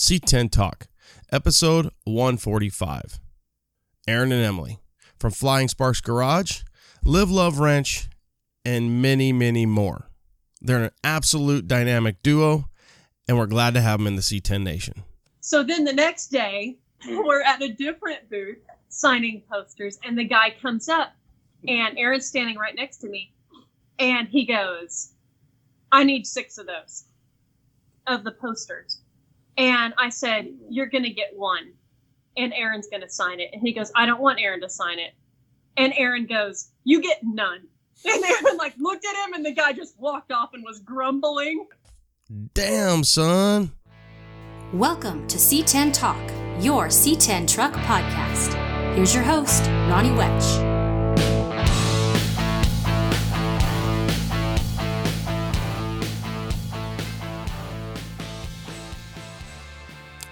C10 Talk, episode 145. Aaron and Emily from Flying Sparks Garage, Live Love Wrench, and many, many more. They're an absolute dynamic duo, and we're glad to have them in the C10 Nation. So then the next day, we're at a different booth signing posters, and the guy comes up, and Aaron's standing right next to me, and he goes, I need 6 of those, of the posters. And I said, you're going to get 1, and Aaron's going to sign it. And he goes, I don't want Aaron to sign it. And Aaron goes, you get none. And Aaron looked at him, and the guy just walked off and was grumbling. Damn, son. Welcome to C10 Talk, your C10 Truck podcast. Here's your host, Ronnie Welch.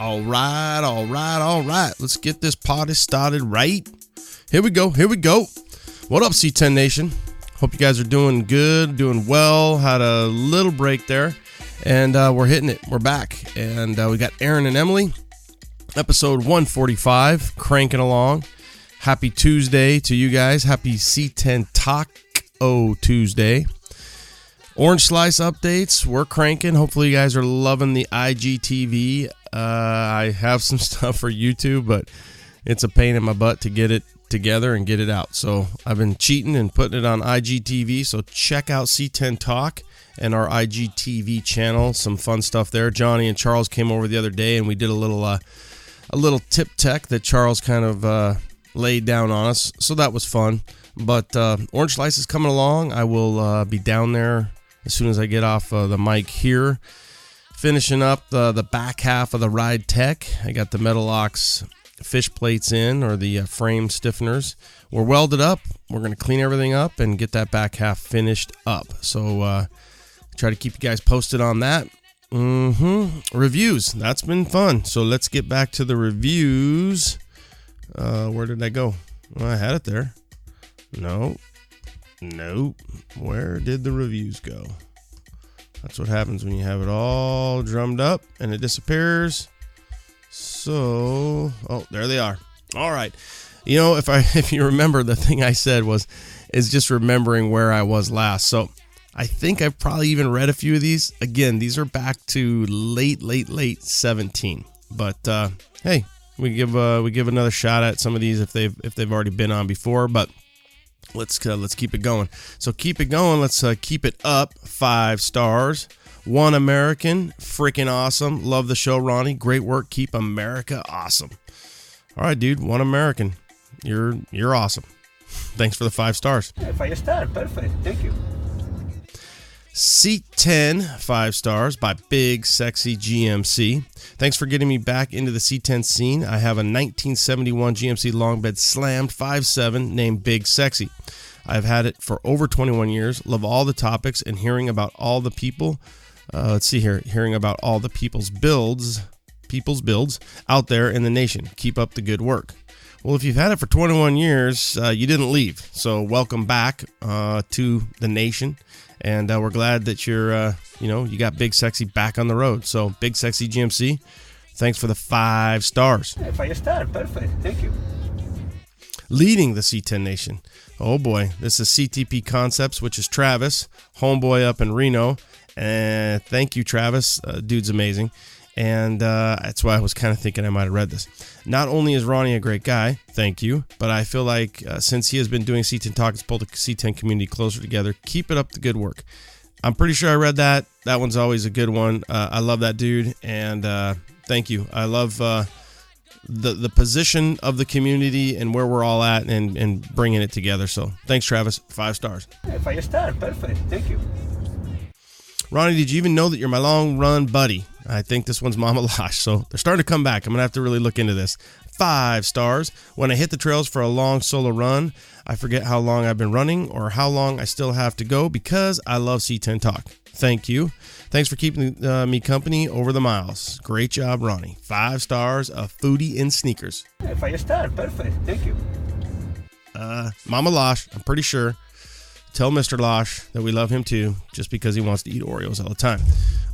All right. Let's get this party started right. Here we go. What up, C10 Nation? Hope you guys are doing good, doing well. Had a little break there, and we're hitting it. We're back, and we got Aaron and Emily, episode 145, cranking along. Happy Tuesday to you guys. Happy C10 Taco Tuesday. Orange Slice updates, we're cranking. Hopefully you guys are loving the IGTV. I have some stuff for YouTube, but it's a pain in my butt to get it together and get it out. So I've been cheating and putting it on IGTV. So check out C10 Talk and our IGTV channel. Some fun stuff there. Johnny and Charles came over the other day, and we did a little tip tech that Charles kind of laid down on us. So that was fun. But Orange Slice is coming along. I will be down there as soon as I get off the mic here, finishing up the back half of the ride tech. I got the Metal-Ox fish plates in, or the frame stiffeners. We're welded up. We're going to clean everything up and get that back half finished up. So try to keep you guys posted on that. Reviews. That's been fun. So let's get back to the reviews. Where did I go? Well, I had it there. No. Where did the reviews go? That's what happens when you have it all drummed up and it disappears. So, there they are. All right. You know, if you remember, the thing I said is just remembering where I was last. So I think I've probably even read a few of these. Again, these are back to late 17. But hey, we give another shot at some of these if they've already been on before. But let's keep it going. So keep it going. Let's keep it up. 5 stars. One American, freaking awesome. Love the show, Ronnie. Great work. Keep America awesome. All right, dude. One American. You're awesome. Thanks for the 5 stars. 5 stars. Perfect. Thank you. C10, 5 stars by Big Sexy GMC. Thanks for getting me back into the C10 scene. I have a 1971 GMC long bed slammed 5.7 named Big Sexy. I've had it for over 21 years. Love all the topics and hearing about all the people. Hearing about all the people's builds out there in the nation. Keep up the good work. Well, if you've had it for 21 years, you didn't leave. So welcome back to the nation. And we're glad that you got Big Sexy back on the road. So Big Sexy GMC, thanks for the 5 stars. 5 stars, perfect. Thank you. Leading the C10 Nation. Oh boy, this is CTP Concepts, which is Travis, homeboy up in Reno. And thank you, Travis. Dude's amazing. And that's why I was kind of thinking I might have read this. Not only is Ronnie a great guy, thank you, but I feel like since he has been doing C10 Talk, it's pulled the C10 community closer together. Keep it up the good work. I'm pretty sure I read that. That one's always a good one. I love that dude, and thank you. I love the position of the community and where we're all at and bringing it together. So thanks, Travis. 5 stars. 5 stars. Perfect. Thank you. Ronnie, did you even know that you're my long run buddy? I think this one's Mama Losh, so they're starting to come back. I'm going to have to really look into this. 5 stars. When I hit the trails for a long solo run, I forget how long I've been running or how long I still have to go because I love C10 Talk. Thank you. Thanks for keeping me company over the miles. Great job, Ronnie. 5 stars, a foodie in sneakers. 5 stars. Perfect. Thank you. Mama Losh, I'm pretty sure. Tell Mr. Losh that we love him too, just because he wants to eat Oreos all the time.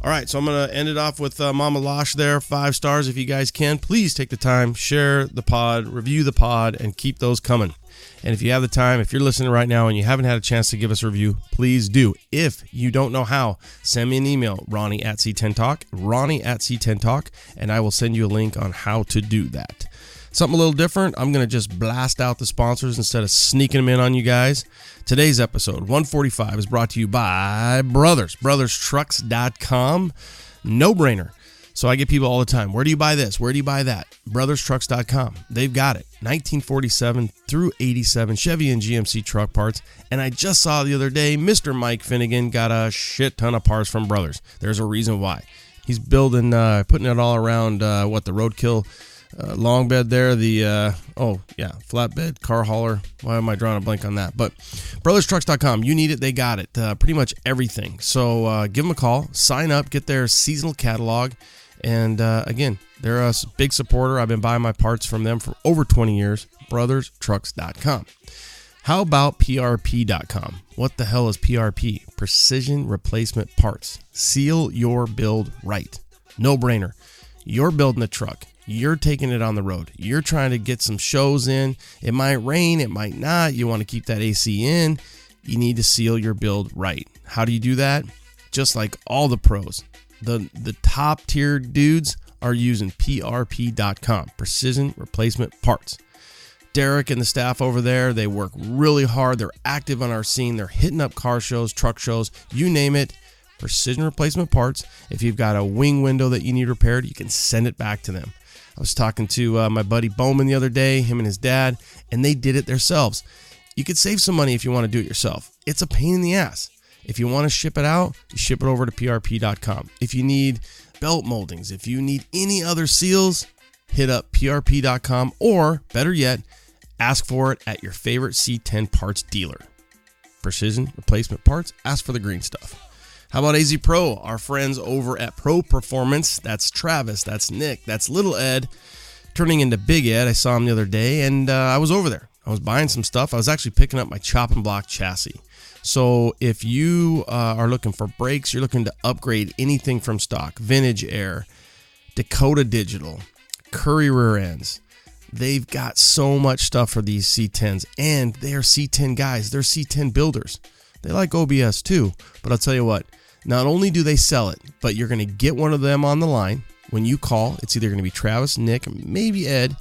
All right, so I'm going to end it off with Mama Losh there, 5 stars if you guys can. Please take the time, share the pod, review the pod, and keep those coming. And if you have the time, if you're listening right now and you haven't had a chance to give us a review, please do. If you don't know how, send me an email, Ronnie at C10 Talk, Ronnie at C10 Talk, and I will send you a link on how to do that. Something a little different, I'm going to just blast out the sponsors instead of sneaking them in on you guys. Today's episode, 145, is brought to you by Brothers, BrothersTrucks.com. No-brainer. So I get people all the time, where do you buy this? Where do you buy that? BrothersTrucks.com. They've got it. 1947 through 87 Chevy and GMC truck parts. And I just saw the other day, Mr. Mike Finnegan got a shit ton of parts from Brothers. There's a reason why. He's building, putting it all around, the RoadKill long bed there, flatbed, car hauler. Why am I drawing a blank on that? But BrothersTrucks.com, you need it, they got it. Pretty much everything. So give them a call, sign up, get their seasonal catalog. And again, they're a big supporter. I've been buying my parts from them for over 20 years. BrothersTrucks.com. How about PRP.com? What the hell is PRP? Precision Replacement Parts. Seal your build right. No brainer. You're building a truck. You're taking it on the road. You're trying to get some shows in. It might rain. It might not. You want to keep that AC in. You need to seal your build right. How do you do that? Just like all the pros. The top tier dudes are using PRP.com. Precision Replacement Parts. Derek and the staff over there, they work really hard. They're active on our scene. They're hitting up car shows, truck shows, you name it. Precision Replacement Parts. If you've got a wing window that you need repaired, you can send it back to them. I was talking to my buddy Bowman the other day, him and his dad, and they did it themselves. You could save some money if you want to do it yourself. It's a pain in the ass. If you want to ship it out, you ship it over to PRP.com. If you need belt moldings, if you need any other seals, hit up PRP.com, or better yet, ask for it at your favorite C10 parts dealer. Precision Replacement Parts, ask for the green stuff. How about AZ Pro, our friends over at Pro Performance? That's Travis, that's Nick, that's Little Ed, turning into Big Ed. I saw him the other day, and I was over there. I was buying some stuff. I was actually picking up my chop and block chassis. So if you are looking for brakes, you're looking to upgrade anything from stock, Vintage Air, Dakota Digital, Curry rear ends, they've got so much stuff for these C10s, and they are C10 guys. They're C10 builders. They like OBS too, but I'll tell you what, not only do they sell it, but you're going to get one of them on the line. When you call, it's either going to be Travis, Nick, maybe Ed,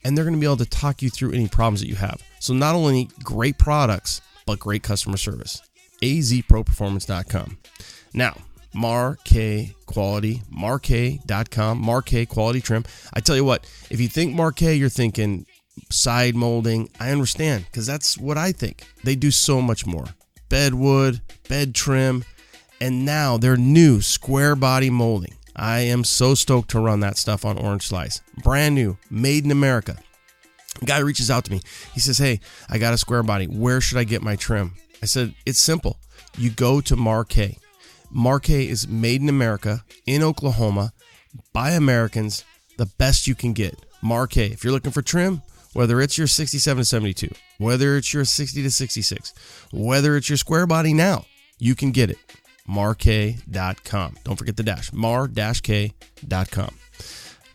and they're going to be able to talk you through any problems that you have. So not only great products, but great customer service. azproperformance.com. Now, Marquet Quality, Marquet.com, Marquet Quality Trim. I tell you what, if you think Marquet, you're thinking side molding. I understand, because that's what I think. They do so much more. Bedwood, bed trim, and now their new square body molding. I am so stoked to run that stuff on Orange Slice. Brand new, made in America. A guy reaches out to me. He says, hey, I got a square body. Where should I get my trim? I said, it's simple. You go to Marquet. Marquet is made in America, in Oklahoma, by Americans, the best you can get. Marquet. If you're looking for trim, whether it's your 67 to 72, whether it's your 60 to 66, whether it's your square body now, you can get it. Marquet.com. Don't forget the dash. Mar-K.com.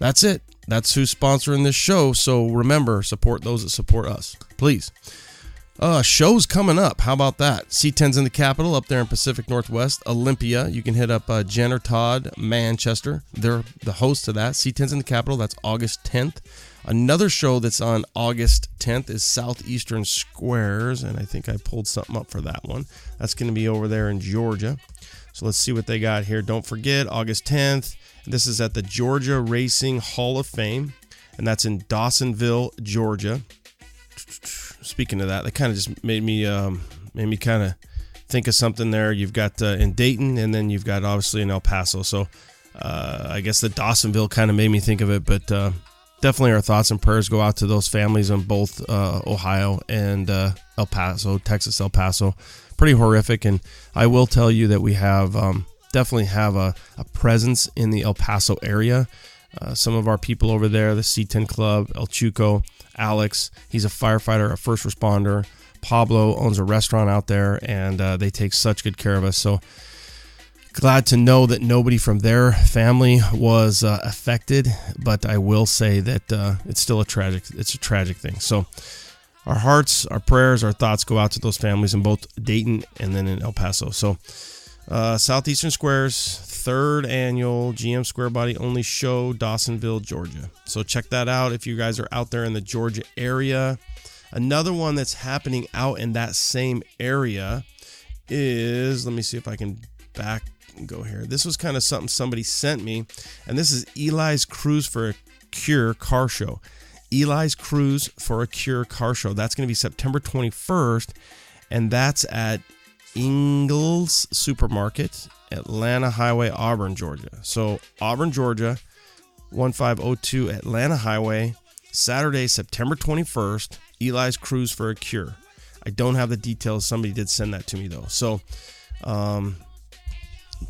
That's it. That's who's sponsoring this show. So remember, support those that support us. Please. Shows coming up. How about that? C10's in the Capitol up there in Pacific Northwest. Olympia. You can hit up Jen or Todd Manchester. They're the hosts of that. C10's in the Capitol. That's August 10th. Another show that's on August 10th is Southeastern Squares, and I think I pulled something up for that one. That's going to be over there in Georgia. So let's see what they got here. Don't forget, August 10th, this is at the Georgia Racing Hall of Fame, and that's in Dawsonville, Georgia. Speaking of that kind of just made me kind of think of something there. You've got in Dayton, and then you've got obviously in El Paso. So I guess the Dawsonville kind of made me think of it, but definitely our thoughts and prayers go out to those families in both Ohio and El Paso, Texas, El Paso. Pretty horrific, and I will tell you that we have definitely have a presence in the El Paso area. Some of our people over there, the C10 Club, El Chuco, Alex, he's a firefighter, a first responder, Pablo owns a restaurant out there, and they take such good care of us. So glad to know that nobody from their family was affected, but I will say that it's still a tragic thing. So our hearts, our prayers, our thoughts go out to those families in both Dayton and then in El Paso. So Southeastern Squares, 3rd annual GM Square Body Only Show, Dawsonville, Georgia. So check that out if you guys are out there in the Georgia area. Another one that's happening out in that same area is, let me see if I can go here. This was kind of something somebody sent me, and this is Eli's Cruise for a Cure car show. Eli's Cruise for a Cure car show. That's going to be September 21st, and that's at Ingles Supermarket, Atlanta Highway, Auburn, Georgia. So Auburn, Georgia, 1502 Atlanta Highway, Saturday, September 21st, Eli's Cruise for a Cure. I don't have the details. Somebody did send that to me, though. So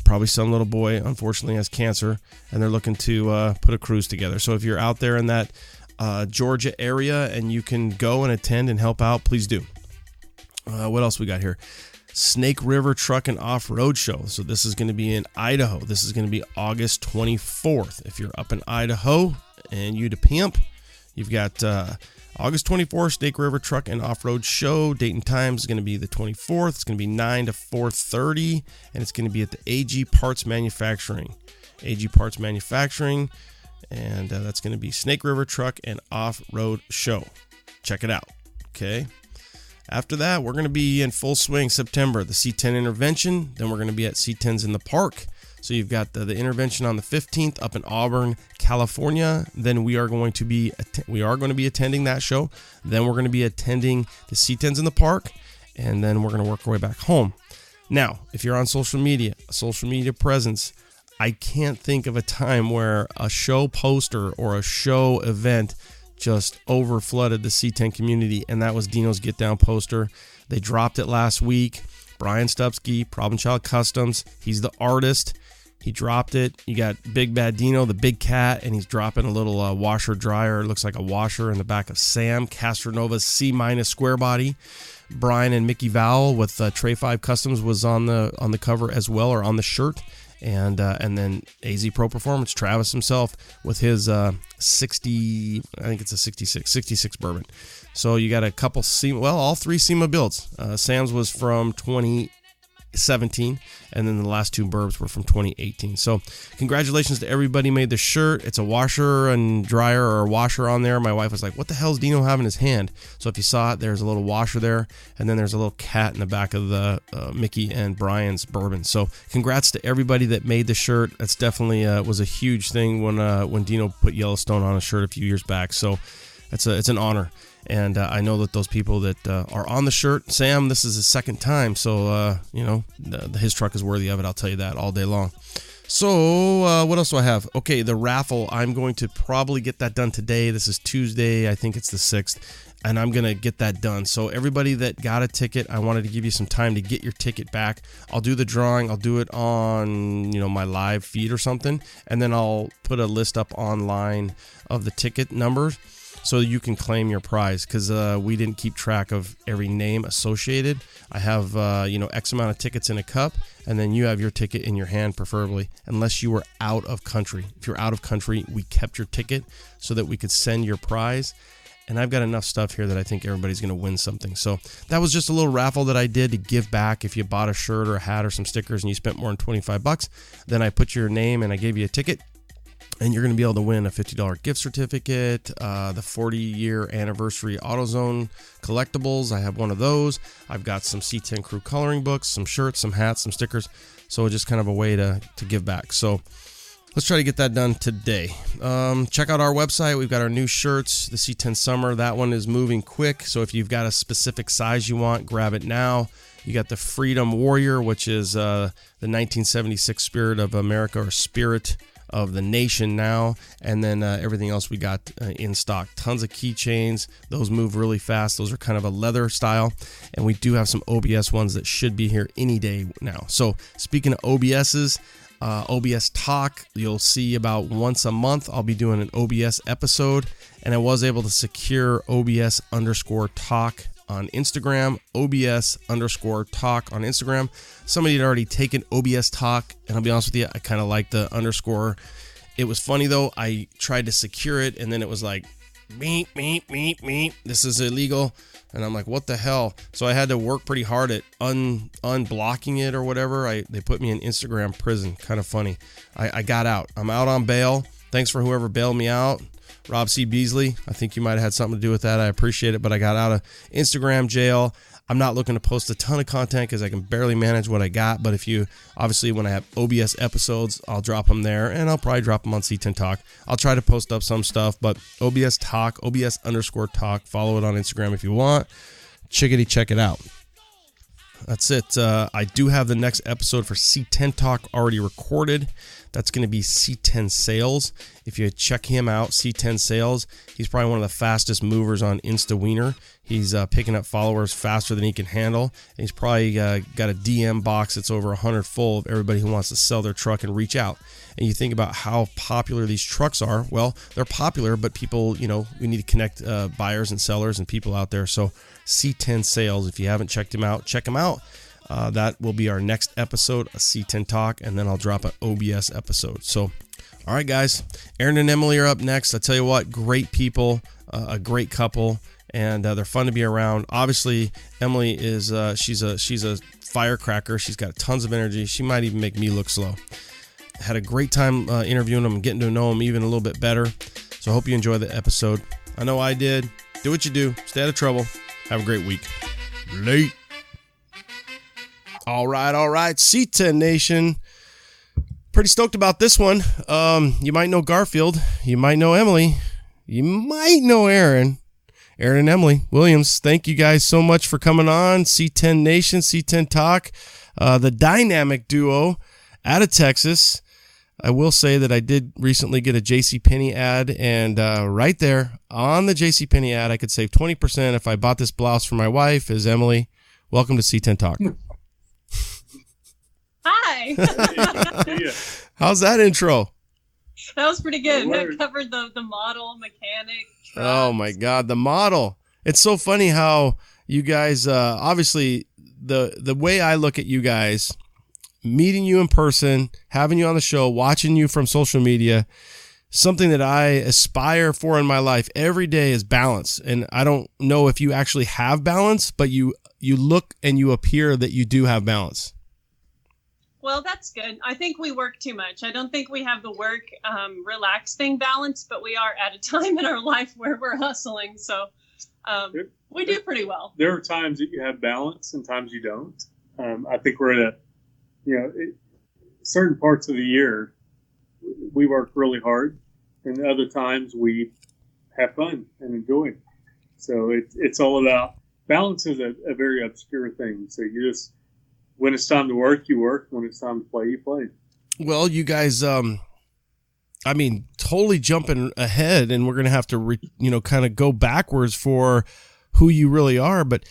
probably some little boy, unfortunately, has cancer, and they're looking to put a cruise together. So if you're out there in that Georgia area and you can go and attend and help out, please do. What else we got here? Snake River Truck and Off-Road Show. So this is going to be in Idaho. This is going to be August 24th. If you're up in Idaho and you to pimp, you've got August 24th, Snake River Truck and Off-Road Show. Date and time is going to be the 24th. It's going to be 9 to 4:30, and it's going to be at the AG Parts Manufacturing. AG Parts Manufacturing, and that's going to be Snake River Truck and Off-Road Show. Check it out, okay? After that, we're going to be in full swing September, the C10 Intervention. Then we're going to be at C10s in the Park. So you've got the intervention on the 15th up in Auburn, California. Then we are going to be attending that show. Then we're going to be attending the C10s in the Park, and then we're going to work our way back home. Now, if you're on social media presence, I can't think of a time where a show poster or a show event just over flooded the C10 community, and that was Dino's Get Down poster. They dropped it last week. Brian Stupsky, Problem Child Customs, he's the artist. He dropped it. You got Big Bad Dino, the big cat, and he's dropping a little washer dryer. It looks like a washer in the back of Sam Castronova's C- square body. Brian and Mickey Vowell with Tray 5 Customs was on the cover as well, or on the shirt. And then AZ Pro Performance, Travis himself with his 60, I think it's a 66 bourbon. So you got a couple all three SEMA builds. Sam's was from 2017, and then the last two burbs were from 2018. So congratulations to everybody made the shirt. It's a washer and dryer, or a washer on there. My wife was like, what the hell does Dino have in his hand? So if you saw it, there's a little washer there, and then there's a little cat in the back of the Mickey and Brian's bourbon. So congrats to everybody that made the shirt. That's definitely was a huge thing when Dino put Yellowstone on a shirt a few years back. So it's an honor. And I know that those people that are on the shirt, Sam, this is his second time. So, his truck is worthy of it. I'll tell you that all day long. So what else do I have? Okay, the raffle. I'm going to probably get that done today. This is Tuesday. I think it's the 6th. And I'm going to get that done. So everybody that got a ticket, I wanted to give you some time to get your ticket back. I'll do the drawing. I'll do it on, my live feed or something. And then I'll put a list up online of the ticket numbers, so you can claim your prize, because we didn't keep track of every name associated. I have, X amount of tickets in a cup, and then you have your ticket in your hand, preferably, unless you were out of country. If you're out of country, we kept your ticket so that we could send your prize. And I've got enough stuff here that I think everybody's going to win something. So that was just a little raffle that I did to give back. If you bought a shirt or a hat or some stickers and you spent more than $25, then I put your name and I gave you a ticket. And you're going to be able to win a $50 gift certificate, the 40-year anniversary AutoZone collectibles. I have one of those. I've got some C10 crew coloring books, some shirts, some hats, some stickers. So just kind of a way to give back. So let's try to get that done today. Check out our website. We've got our new shirts, the C10 Summer. That one is moving quick. So if you've got a specific size you want, grab it now. You got the Freedom Warrior, which is the 1976 Spirit of America, or Spirit of the Nation now, and then everything else we got in stock. Tons of keychains. Those move really fast. Those are kind of a leather style, and we do have some OBS ones that should be here any day now. So speaking of OBSs, OBS Talk, you'll see about once a month I'll be doing an OBS episode, and I was able to secure OBS_Talk on Instagram, OBS_talk on Instagram. Somebody had already taken OBS talk, and I'll be honest with you, I kind of like the underscore. It was funny though. I tried to secure it, and then it was like, meep, meep, meep, meep. This is illegal. And I'm like, what the hell? So I had to work pretty hard at unblocking it or whatever. They put me in Instagram prison. Kind of funny. I got out. I'm out on bail. Thanks for whoever bailed me out. Rob C. Beasley. I think you might have had something to do with that. I appreciate it, but I got out of Instagram jail. I'm not looking to post a ton of content because I can barely manage what I got. But obviously when I have OBS episodes, I'll drop them there, and I'll probably drop them on C10 Talk. I'll try to post up some stuff, but OBS Talk, OBS_talk. Follow it on Instagram if you want. Check it out. That's it. I do have the next episode for C10 Talk already recorded. That's going to be C10 Sales. If you check him out, C10 Sales, he's probably one of the fastest movers on InstaWiener. He's picking up followers faster than he can handle. And he's probably got a DM box that's over 100 full of everybody who wants to sell their truck and reach out. And you think about how popular these trucks are. Well, they're popular, but people, we need to connect buyers and sellers and people out there. So C10 Sales, if you haven't checked him out, check him out. That will be our next episode, a C10 Talk, and then I'll drop an OBS episode. So, all right, guys, Aaron and Emily are up next. I tell you what, great people, a great couple, and they're fun to be around. Obviously, Emily is she's a firecracker. She's got tons of energy. She might even make me look slow. Had a great time interviewing them and getting to know them even a little bit better. So I hope you enjoy the episode. I know I did. Do what you do. Stay out of trouble. Have a great week. Late. All right. C10 Nation. Pretty stoked about this one. You might know Garfield. You might know Emily. You might know Aaron. Aaron and Emily Williams. Thank you guys so much for coming on. C10 Nation, C10 Talk. The dynamic duo out of Texas. I will say that I did recently get a JCPenney ad, and right there on the JCPenney ad, I could save 20% if I bought this blouse for my wife. Is Emily. Welcome to C10 Talk. Hi. How's that intro? That was pretty good. That covered the model, mechanic, trucks. Oh my God, the model. It's so funny how you guys, obviously the way I look at you guys, meeting you in person, having you on the show, watching you from social media, something that I aspire for in my life every day is balance. And I don't know if you actually have balance, but you look and you appear that you do have balance. Well, that's good. I think we work too much. I don't think we have the work relax thing balanced, but we are at a time in our life where we're hustling. So we do pretty well. There are times that you have balance and times you don't. I think we're at certain parts of the year, we work really hard, and other times we have fun and enjoy. So it's all about balance is a very obscure thing. So you just, when it's time to work, you work. When it's time to play, you play. Well, you guys, totally jumping ahead, and we're going to have to, kind of go backwards for who you really are. But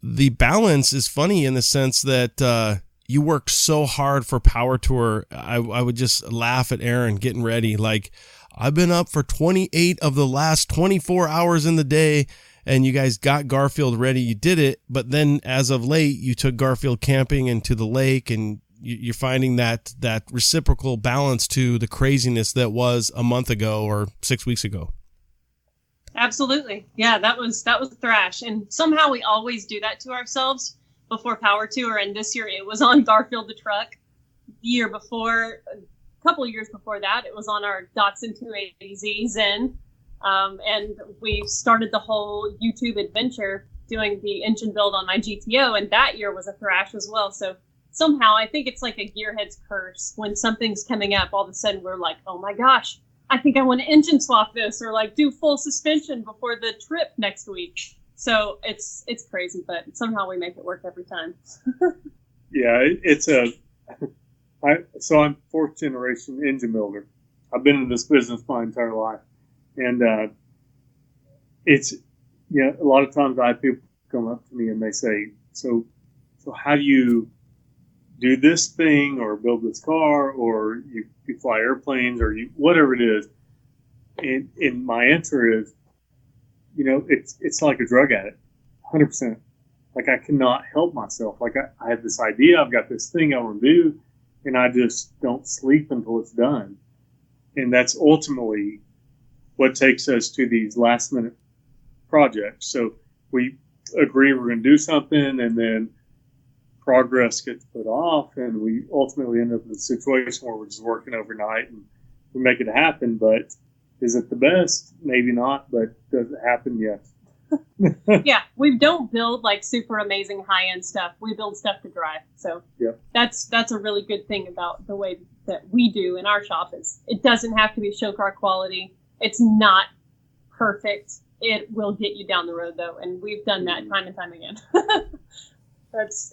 the balance is funny in the sense that you worked so hard for Power Tour. I would just laugh at Aaron getting ready. Like, I've been up for 28 of the last 24 hours in the day, and you guys got Garfield ready. You did it, but then as of late, you took Garfield camping and to the lake, and you're finding that reciprocal balance to the craziness that was a month ago or 6 weeks ago. Absolutely. Yeah, that was thrash. And somehow we always do that to ourselves before Power Tour. And this year it was on Garfield the truck. The year before, a couple of years before that, it was on our Datsun 280Z Zen. And we started the whole YouTube adventure doing the engine build on my GTO. And that year was a thrash as well. So somehow I think it's like a gearhead's curse. When something's coming up, all of a sudden we're like, oh my gosh, I think I want to engine swap this, or like do full suspension before the trip next week. So it's crazy, but somehow we make it work every time. Yeah, so I'm fourth generation engine builder. I've been in this business my entire life. And a lot of times I have people come up to me and they say, so how do you do this thing or build this car, or you fly airplanes, or whatever it is? And my answer is, it's like a drug addict. 100%. Like, I cannot help myself. Like, I have this idea, I've got this thing I want to do, and I just don't sleep until it's done. And that's ultimately what takes us to these last minute projects. So we agree we're going to do something, and then progress gets put off, and we ultimately end up in a situation where we're just working overnight and we make it happen. But is it the best? Maybe not, but does it happen? Yes. Yeah, we don't build like super amazing high-end stuff. We build stuff to drive. So Yep. that's a really good thing about the way that we do in our shop. Is it doesn't have to be show car quality. It's not perfect. It will get you down the road though, and we've done that time and time again.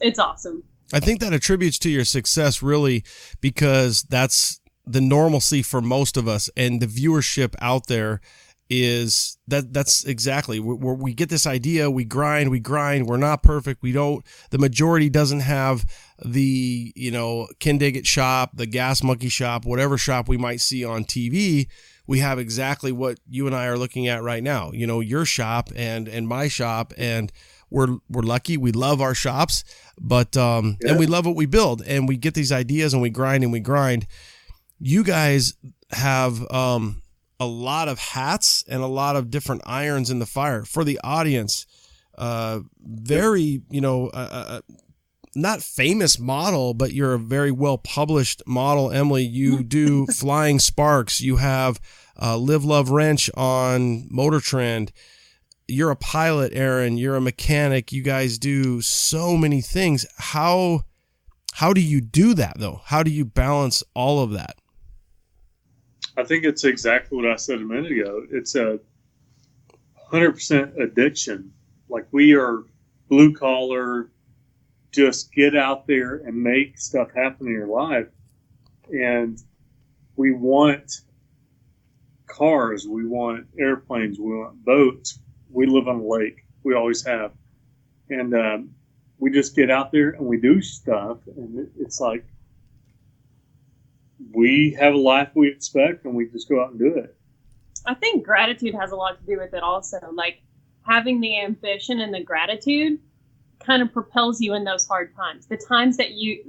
It's awesome. I think that attributes to your success really, because that's the normalcy for most of us, and the viewership out there is that's exactly where we get this idea. We grind. We're not perfect. The majority doesn't have the, Ken Diggett shop, the Gas Monkey shop, whatever shop we might see on TV. We have exactly what you and I are looking at right now, your shop and my shop. And we're lucky. We love our shops, but, and we love what we build, and we get these ideas and we grind. You guys have, a lot of hats and a lot of different irons in the fire for the audience. Very, not famous model, but you're a very well published model, Emily. You do Flying Sparks. You have Live Love Wrench on Motor Trend. You're a pilot, Aaron. You're a mechanic. You guys do so many things. How do you do that though? How do you balance all of that? I think it's exactly what I said a minute ago. It's a 100% addiction. Like, we are blue collar, just get out there and make stuff happen in your life. And we want cars, we want airplanes, we want boats. We live on a lake. We always have. And we just get out there and we do stuff. And it's like, we have a life we expect, and we just go out and do it. I think gratitude has a lot to do with it also. Like, having the ambition and the gratitude kind of propels you in those hard times. The times that you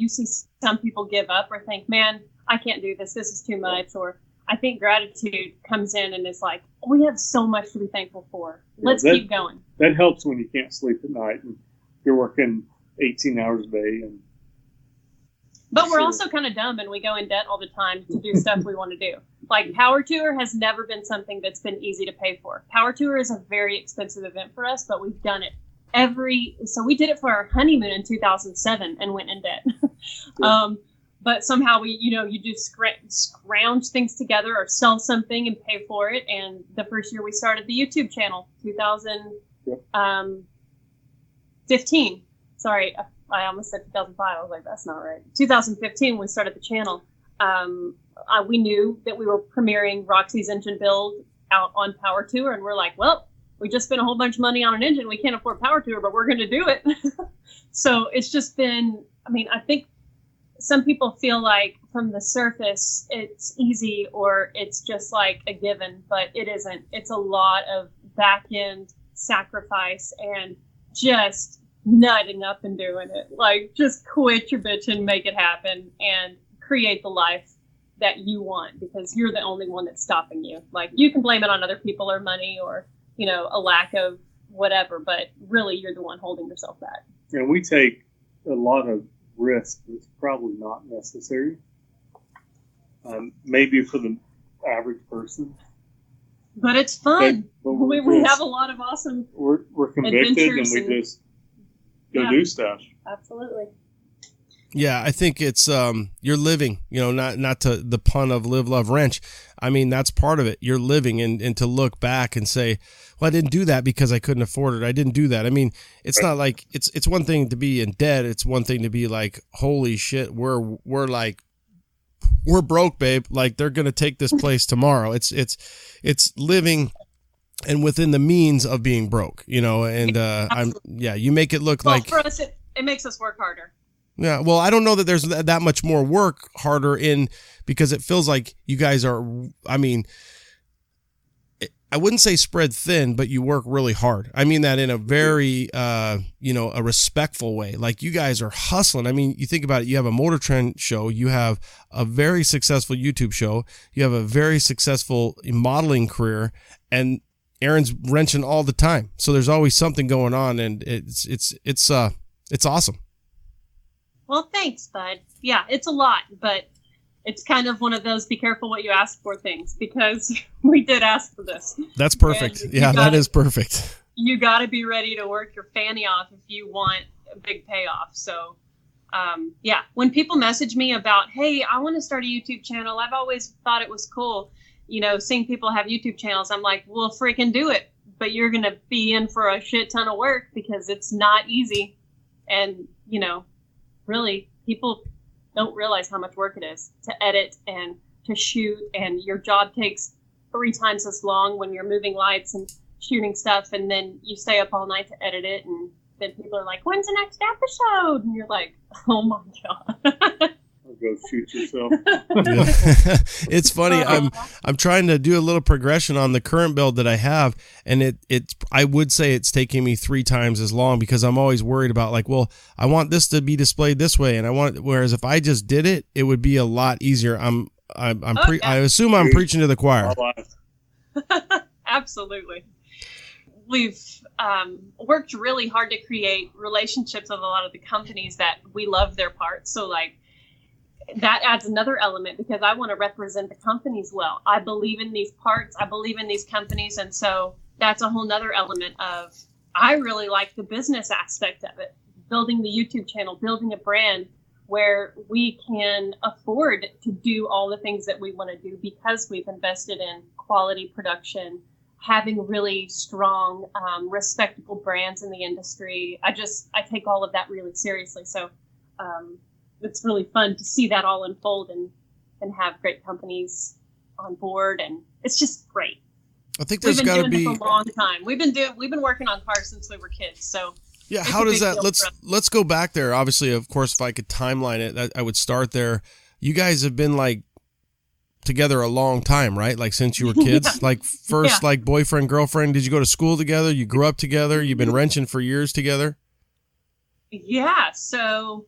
see some people give up or think, man, I can't do this. This is too much. Or I think gratitude comes in and it's like, we have so much to be thankful for. Let's keep going. That helps when you can't sleep at night and you're working 18 hours a day. But we're also kind of dumb, and we go in debt all the time to do stuff we want to do. Like, Power Tour has never been something that's been easy to pay for. Power Tour is a very expensive event for us, but we've done it so we did it for our honeymoon in 2007 and went in debt. But somehow you do scrounge things together or sell something and pay for it. And the first year we started the YouTube channel, 2015. Sorry, I almost said 2005. I was like, that's not right. 2015, when we started the channel, we knew that we were premiering Roxy's engine build out on Power Tour, and we're like, well, we just spent a whole bunch of money on an engine. We can't afford Power Tour, but we're going to do it. So it's just been, I think some people feel like from the surface it's easy or it's just like a given, but it isn't. It's a lot of back end sacrifice and just nutting up and doing it. Like, just quit your bitch and make it happen and create the life that you want, because you're the only one that's stopping you. Like, you can blame it on other people or money or, a lack of whatever, but really you're the one holding yourself back. And we take a lot of risk that's probably not necessary. Maybe for the average person. But it's fun. But we have a lot of awesome We're convicted and we just go do stuff. Absolutely. Yeah, I think it's you're living, not to the pun of live, love, wrench. That's part of it. You're living, and to look back and say, well, I didn't do that because I couldn't afford it. I didn't do that. It's not like it's one thing to be in debt. It's one thing to be like, holy shit, we're broke, babe. Like, they're going to take this place tomorrow. It's living and within the means of being broke, and you make it look like, for us, it makes us work harder. Yeah, well, I don't know that there's that much more work harder because it feels like you guys are, I wouldn't say spread thin, but you work really hard. I mean that in a very, a respectful way. Like you guys are hustling. I mean, you think about it, you have a Motor Trend show, you have a very successful YouTube show, you have a very successful modeling career, and Aaron's wrenching all the time. So there's always something going on, and it's awesome. Well, thanks, bud. Yeah, it's a lot, but it's kind of one of those be careful what you ask for things, because we did ask for this. That's perfect. Yeah, that is perfect. You got to be ready to work your fanny off if you want a big payoff. So, when people message me about, hey, I want to start a YouTube channel, I've always thought it was cool, seeing people have YouTube channels. I'm like, well, freaking do it. But you're going to be in for a shit ton of work, because it's not easy. And, really, people don't realize how much work it is to edit and to shoot. And your job takes 3 times as long when you're moving lights and shooting stuff. And then you stay up all night to edit it. And then people are like, when's the next episode? And you're like, oh my God. Go shoot yourself. It's funny. I'm trying to do a little progression on the current build that I have, and I would say it's taking me 3 times as long, because I'm always worried about, like, well, I want this to be displayed this way, and whereas if I just did it, it would be a lot easier. I assume I'm preaching to the choir. Absolutely. We've worked really hard to create relationships with a lot of the companies that we love their parts. So like, that adds another element, because I want to represent the companies well. I believe in these parts. I believe in these companies. And so that's a whole nother element of, I really like the business aspect of it. Building the YouTube channel, building a brand where we can afford to do all the things that we want to do, because we've invested in quality production, having really strong, respectable brands in the industry. I take all of that really seriously. So, it's really fun to see that all unfold and have great companies on board, and it's just great. I think there's got to be a long time. We've been working on cars since we were kids. So yeah, how does that? Let's go back there. Obviously, of course, if I could timeline it, I would start there. You guys have been like together a long time, right? Like since you were kids, yeah. Like first, like boyfriend, girlfriend. Did you go to school together? You grew up together. You've been wrenching for years together. Yeah. So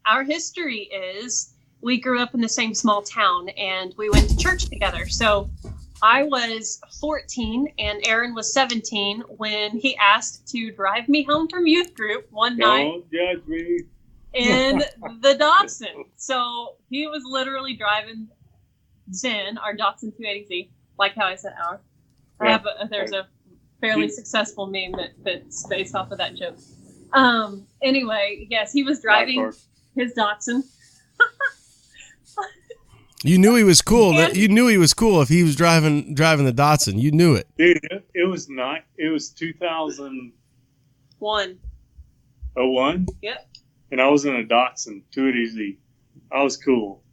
our history is we grew up in the same small town, and we went to church together. So I was 14 and Aaron was 17 when he asked to drive me home from youth group one night. Don't judge me. In the Datsun. So he was literally driving Zen, our Datsun 280Z, like how I said our. There's a fairly successful meme that's based off of that joke. Anyway, yes, he was driving his Datsun. You knew he was cool. You knew he was cool if he was driving the Datsun. You knew it. Dude, it was not. It was 2001. 01? Yep. And I was in a Datsun 280Z. I was cool.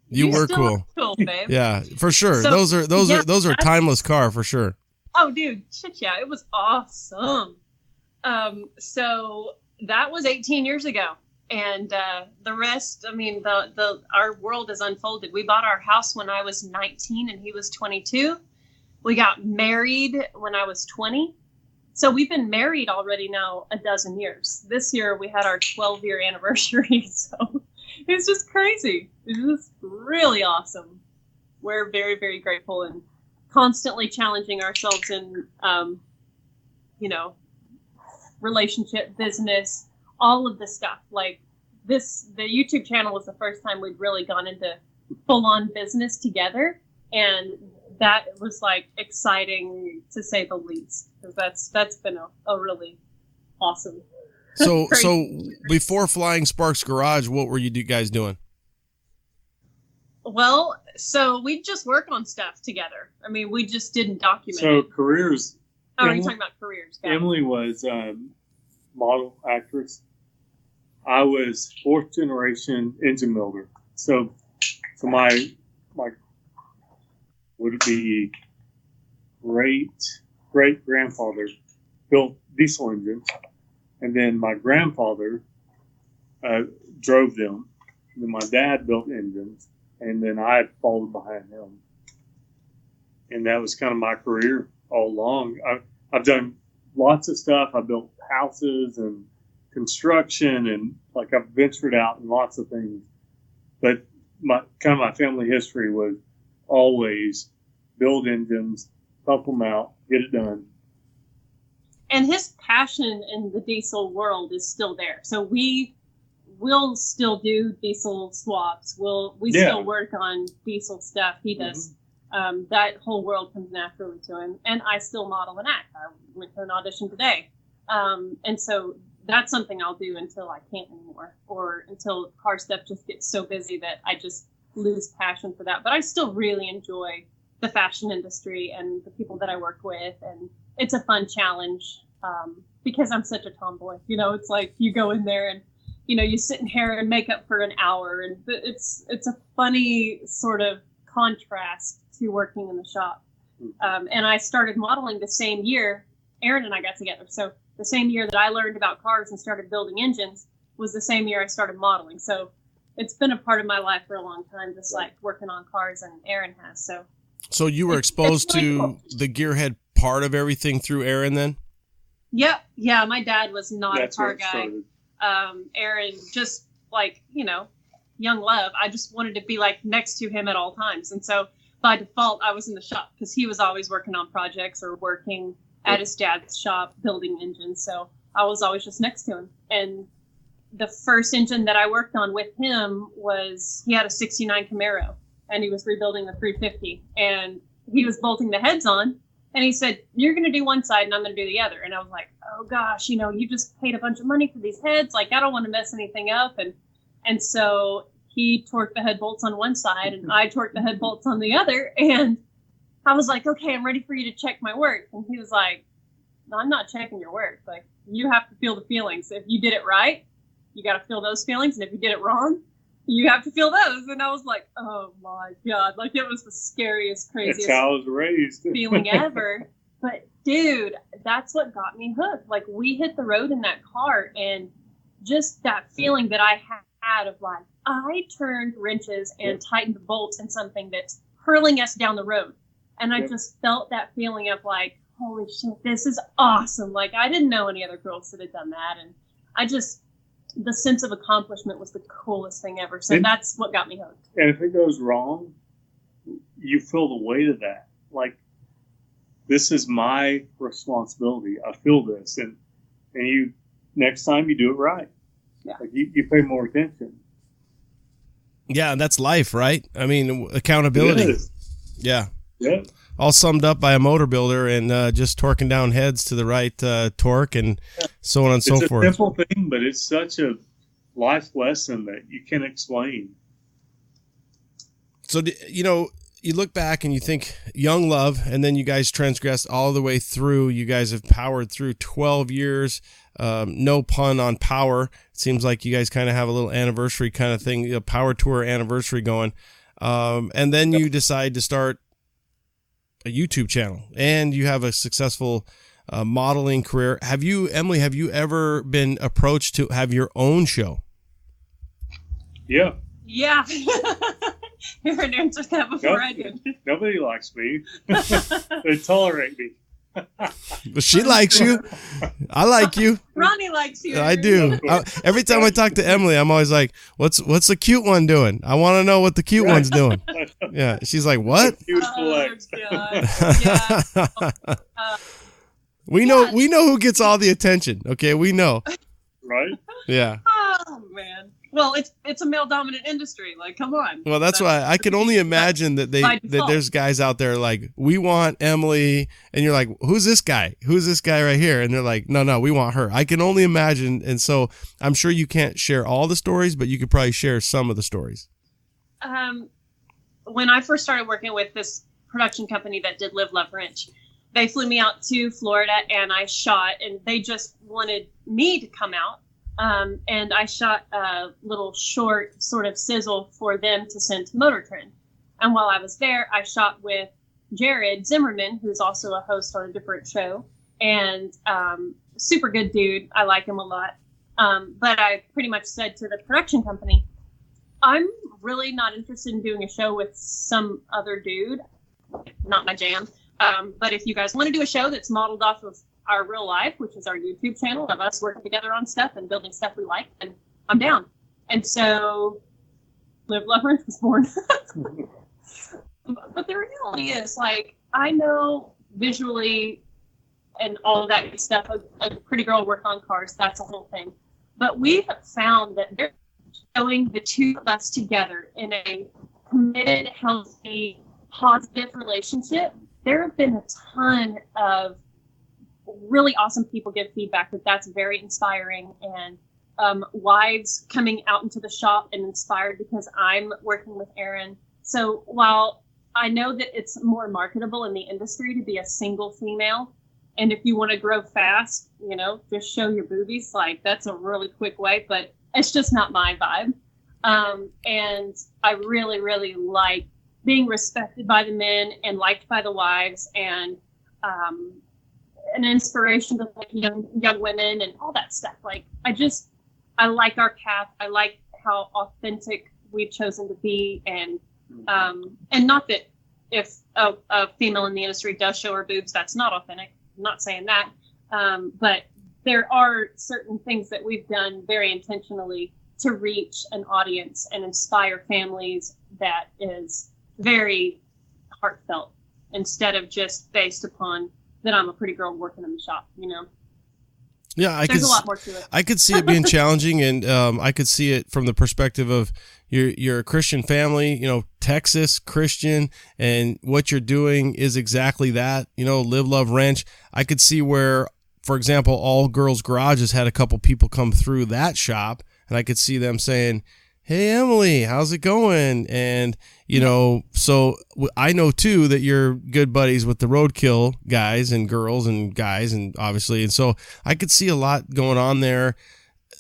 You were still cool. Cool, babe. Yeah, for sure. So, those are timeless car for sure. Oh, dude, shit, yeah, it was awesome. So that was 18 years ago. And the rest, I mean, our world has unfolded. We bought our house when I was 19 and he was 22. We got married when I was 20. So we've been married already now a dozen years. This year we had our 12-year anniversary. So it's just crazy. It's just really awesome. We're very, very grateful and constantly challenging ourselves in, relationship, business, all of the stuff. Like the YouTube channel was the first time we'd really gone into full-on business together, and that was like exciting to say the least, because that's been a really awesome. So before Flying Sparks Garage, what were you guys doing? Well, so we just work on stuff together. I mean, we just didn't document So it. careers. Oh, are you talking about careers? Got Emily was model actress. I was 4th generation engine builder. So my would it be great grandfather built diesel engines, and then my grandfather drove them. And then my dad built engines, and then I followed behind him. And that was kind of my career all along. I've done lots of stuff. I built houses and construction, and like I've ventured out in lots of things. But my family history was always build engines, pump them out, get it done. And his passion in the diesel world is still there. So we'll still do diesel swaps. We still work on diesel stuff. He does. That whole world comes naturally to him. And I still model and act. I went to an audition today. And so that's something I'll do until I can't anymore, or until car stuff just gets so busy that I just lose passion for that. But I still really enjoy the fashion industry and the people that I work with. And it's a fun challenge because I'm such a tomboy. You know, it's like you go in there and, you know, you sit in hair and makeup for an hour, and it's a funny sort of contrast to working in the shop. And I started modeling the same year Aaron and I got together. So the same year that I learned about cars and started building engines was the same year I started modeling. So it's been a part of my life for a long time, just like working on cars, and Aaron has. So you were exposed to the gearhead part of everything through Aaron then? Yep. Yeah. My dad was not a car guy. Started. Aaron, just like, you know, young love, I just wanted to be like next to him at all times. And so by default, I was in the shop because he was always working on projects or working at his dad's shop building engines. So I was always just next to him. And the first engine that I worked on with him was, he had a 69 Camaro and he was rebuilding the 350, and he was bolting the heads on. And he said, "You're going to do one side and I'm going to do the other." And I was like, oh gosh, you know, you just paid a bunch of money for these heads. Like, I don't want to mess anything up. And so he torqued the head bolts on one side and I torqued the head bolts on the other. And I was like, okay, I'm ready for you to check my work. And he was like, no, I'm not checking your work. Like, you have to feel the feelings. If you did it right, you got to feel those feelings. And if you did it wrong, you have to feel those. And I was like, oh my God. Like, it was the scariest, craziest That's how I was raised. feeling ever. But dude, that's what got me hooked. Like, we hit the road in that car, and just that feeling that I had of like, I turned wrenches and tightened bolts in something that's hurling us down the road. And I just felt that feeling of like, holy shit, this is awesome. Like, I didn't know any other girls that had done that. And the sense of accomplishment was the coolest thing ever. So that's what got me hooked. And if it goes wrong, you feel the weight of that. Like, this is my responsibility. I feel this. And you, next time you do it right. Yeah. Like, you pay more attention. Yeah, and that's life, right? I mean, accountability. Yeah. Yeah. All summed up by a motor builder, and just torquing down heads to the right torque and so on and so forth. It's a simple thing, but it's such a life lesson that you can't explain. So, you know, you look back and you think young love, and then you guys transgressed all the way through. You guys have powered through 12 years. No pun on power. It seems like you guys kind of have a little anniversary kind of thing, a power tour anniversary going. And then you decide to start a YouTube channel, and you have a successful modeling career. Emily, have you ever been approached to have your own show? Yeah. Yeah. Aaron answered that before I did. Nobody likes me. They tolerate me. But she likes you. I like you. Ronnie likes you. I do. Every time I talk to Emily, I'm always like, what's the cute one doing? I want to know what the cute one's doing. Yeah. She's like, what? Oh, God. Yeah. We know who gets all the attention. Okay. We know. Right? Yeah. Oh, man. Well, it's a male dominant industry. Like, come on. Well, that's why I can only imagine that there's guys out there like, we want Emily, and you're like, who's this guy? Who's this guy right here? And they're like, no, we want her. I can only imagine. And so I'm sure you can't share all the stories, but you could probably share some of the stories. When I first started working with this production company that did Live, Love, Wrench, they flew me out to Florida and I shot, and they just wanted me to come out. And I shot a little short sort of sizzle for them to send to Motor Trend. And while I was there, I shot with Jared Zimmerman, who's also a host on a different show, and super good dude. I like him a lot. But I pretty much said to the production company, I'm really not interested in doing a show with some other dude. Not my jam. But if you guys want to do a show that's modeled off of our real life, which is our YouTube channel of us working together on stuff and building stuff we like, then I'm down. And so Live, Love, Rent was born. But the reality is, like, I know visually and all of that good stuff, a pretty girl work on cars, that's a whole thing. But we have found that they're showing the two of us together in a committed, healthy, positive relationship. There have been a ton of really awesome people give feedback that's very inspiring, and wives coming out into the shop and inspired because I'm working with Erin. So while I know that it's more marketable in the industry to be a single female, and if you want to grow fast, you know, just show your boobies, like that's a really quick way, but it's just not my vibe. And I really, really like being respected by the men and liked by the wives, and an inspiration to like young women and all that stuff. Like I like our path. I like how authentic we've chosen to be, and not that if a female in the industry does show her boobs, that's not authentic. I'm not saying that, but there are certain things that we've done very intentionally to reach an audience and inspire families that is very heartfelt, instead of just based upon that I'm a pretty girl working in the shop, you know? Yeah, there's a lot more to it. I could see it being challenging, and I could see it from the perspective of you're a Christian family, you know, Texas Christian, and what you're doing is exactly that, you know, Live, Love, Wrench. I could see where, for example, All Girls Garages had a couple people come through that shop, and I could see them saying, "Hey, Emily, how's it going?" And, you know, so I know too that you're good buddies with the RoadKill guys and girls and guys, and obviously, and so I could see a lot going on there.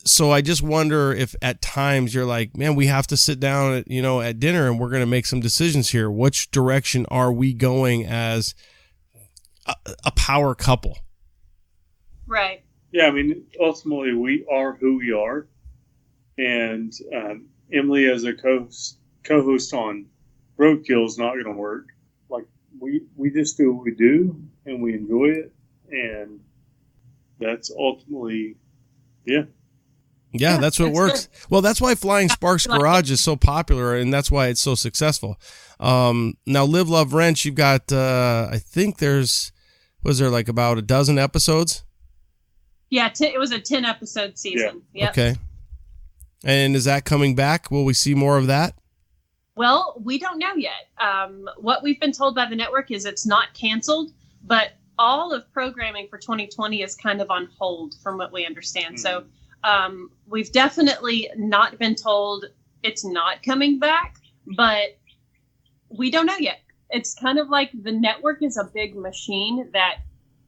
So I just wonder if at times you're like, man, we have to sit down at, you know, at dinner, and we're going to make some decisions here. Which direction are we going as a power couple? Right. Yeah, I mean, ultimately, we are who we are. And Emily as a co-host on RoadKill is not going to work. Like, we just do what we do, and we enjoy it. And that's ultimately, Yeah, that's what works. Good. Well, that's why Flying Sparks Garage is so popular, and that's why it's so successful. Now, Live, Love, Wrench, you've got, I think was there like about a dozen episodes? Yeah, it was a 10-episode season. Yeah. Yep. Okay. And is that coming back? Will we see more of that? Well, we don't know yet. What we've been told by the network is it's not canceled, but all of programming for 2020 is kind of on hold from what we understand. Mm-hmm. So we've definitely not been told it's not coming back, but we don't know yet. It's kind of like the network is a big machine that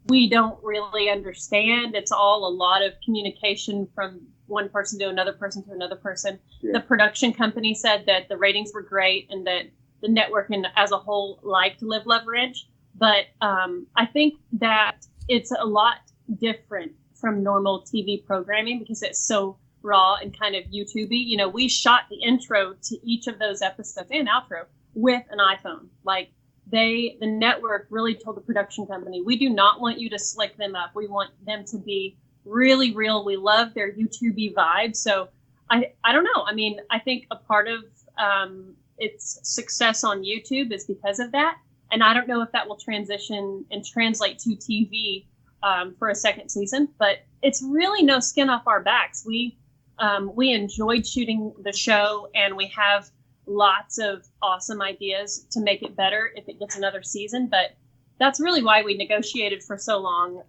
we don't really understand. It's all a lot of communication from one person to another person to another person. Yeah. The production company said that the ratings were great and that the network and as a whole liked Live, Love, Wrench. But I think that it's a lot different from normal TV programming because it's so raw and kind of YouTube-y. You know, we shot the intro to each of those episodes and outro with an iPhone. Like the network really told the production company, we do not want you to slick them up. We want them to be really real. We love their YouTube-y vibe. So I don't know. I mean, I think a part of its success on YouTube is because of that. And I don't know if that will transition and translate to TV for a second season, but it's really no skin off our backs. We enjoyed shooting the show, and we have lots of awesome ideas to make it better if it gets another season. But that's really why we negotiated for so long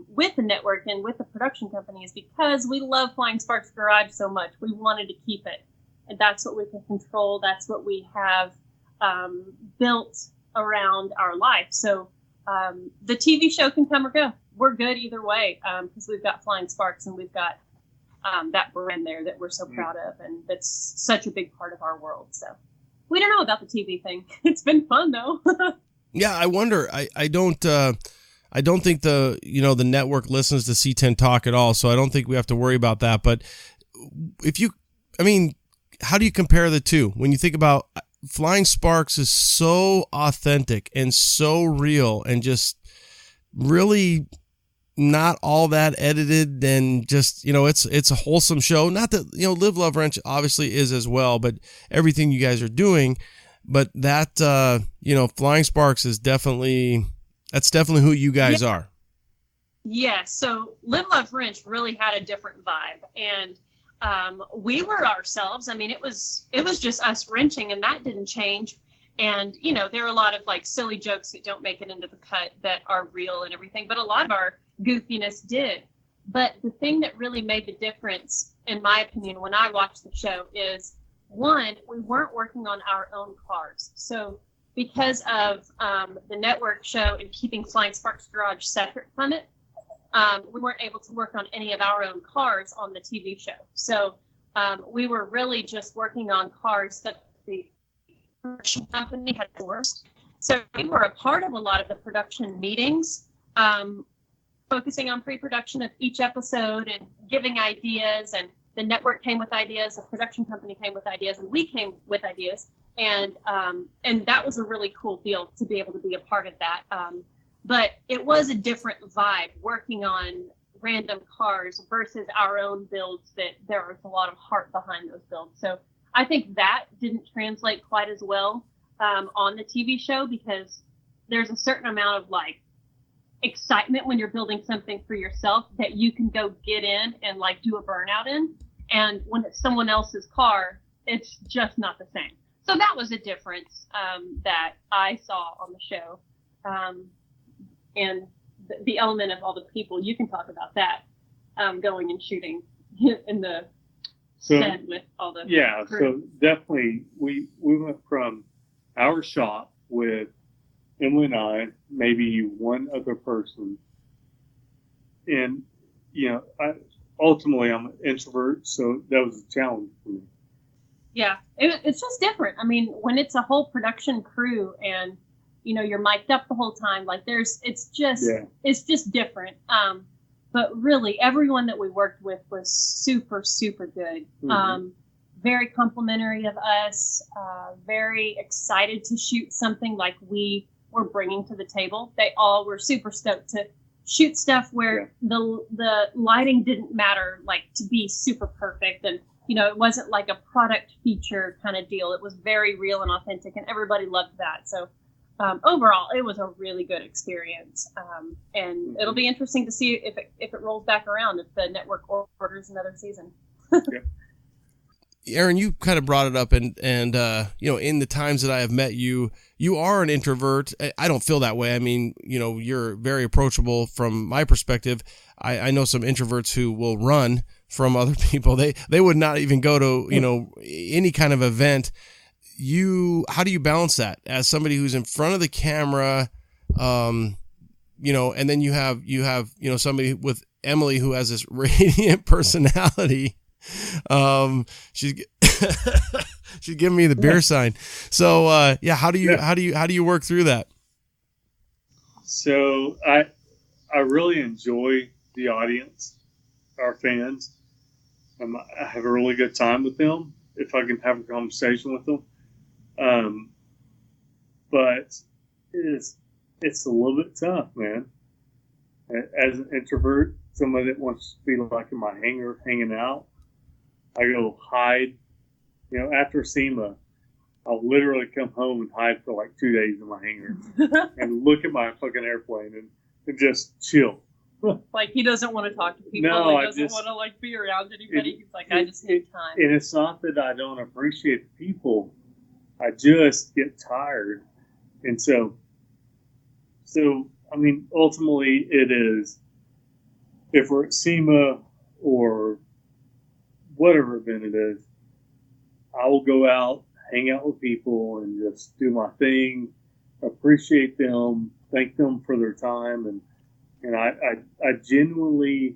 with the network and with the production company, is because we love Flying Sparks Garage so much. We wanted to keep it, and that's what we can control. That's what we have built around our life. So the TV show can come or go. We're good either way because we've got Flying Sparks and we've got that brand there that we're so proud of, and that's such a big part of our world. So we don't know about the TV thing. It's been fun though. Yeah, I wonder. I don't think the network listens to C10 Talk at all, so I don't think we have to worry about that. But how do you compare the two? When you think about, Flying Sparks is so authentic and so real and just really not all that edited, and just, it's a wholesome show. Not that, Live, Love, Wrench obviously is as well, but everything you guys are doing, but that, Flying Sparks is definitely who you guys are. Yeah. So Live, Love, Wrench really had a different vibe, and we were ourselves. I mean, it was just us wrenching, and that didn't change. And, there are a lot of like silly jokes that don't make it into the cut that are real and everything, but a lot of our goofiness did. But the thing that really made the difference, in my opinion, when I watched the show is, one, we weren't working on our own cars. So because of the network show and keeping Flying Sparks Garage separate from it, we weren't able to work on any of our own cars on the TV show. So we were really just working on cars that the production company had sourced. So we were a part of a lot of the production meetings, focusing on pre-production of each episode and giving ideas. And the network came with ideas, the production company came with ideas, and we came with ideas. And that was a really cool deal to be able to be a part of that. But it was a different vibe working on random cars versus our own builds, that there was a lot of heart behind those builds. So I think that didn't translate quite as well on the TV show, because there's a certain amount of like excitement when you're building something for yourself that you can go get in and like do a burnout in. And when it's someone else's car, it's just not the same. So that was a difference that I saw on the show. And the element of all the people, you can talk about that, going and shooting in the set with all the crew. So definitely we went from our shop with Emily and I, maybe one other person, and ultimately I'm an introvert, so that was a challenge for me. Yeah, it's just different. I mean, when it's a whole production crew and you're mic'd up the whole time, like it's just different. But really, everyone that we worked with was super, super good. Mm-hmm. Very complimentary of us, very excited to shoot something like we were bringing to the table. They all were super stoked to shoot stuff where the lighting didn't matter, like to be super perfect. And, it wasn't like a product feature kind of deal. It was very real and authentic, and everybody loved that. So overall, it was a really good experience. And it'll be interesting to see if it rolls back around, if the network orders another season. Aaron, you kind of brought it up, and in the times that I have met you, you are an introvert. I don't feel that way. I mean, you're very approachable from my perspective. I know some introverts who will run from other people. They would not even go to, any kind of event. How do you balance that as somebody who's in front of the camera, and then you have somebody with Emily who has this radiant personality. She's giving me the beer sign. So, how do you work through that? So I really enjoy the audience, our fans. I have a really good time with them if I can have a conversation with them. But it's a little bit tough, man. As an introvert, somebody that wants to be like in my hangar hanging out, I go hide. After SEMA, I'll literally come home and hide for like 2 days in my hangar and look at my fucking airplane and just chill. Like, he doesn't want to talk to people. No, he doesn't want to like be around anybody. He's like, I just need time. And it's not that I don't appreciate the people. I just get tired. And so I mean, ultimately it is, if we're at SEMA or whatever event it is, I will go out, hang out with people, and just do my thing, appreciate them, thank them for their time, and I genuinely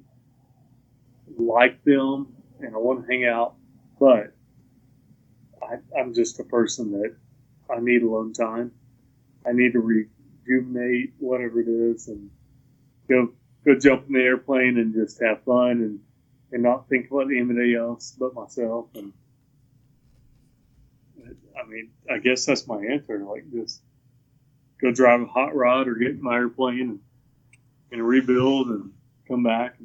like them, and I want to hang out, but I'm just a person that I need alone time. I need to rejuvenate, whatever it is, and go jump in the airplane and just have fun and not think about anybody else but myself. And I mean, I guess that's my answer. Like, just go drive a hot rod or get in my airplane and rebuild and come back.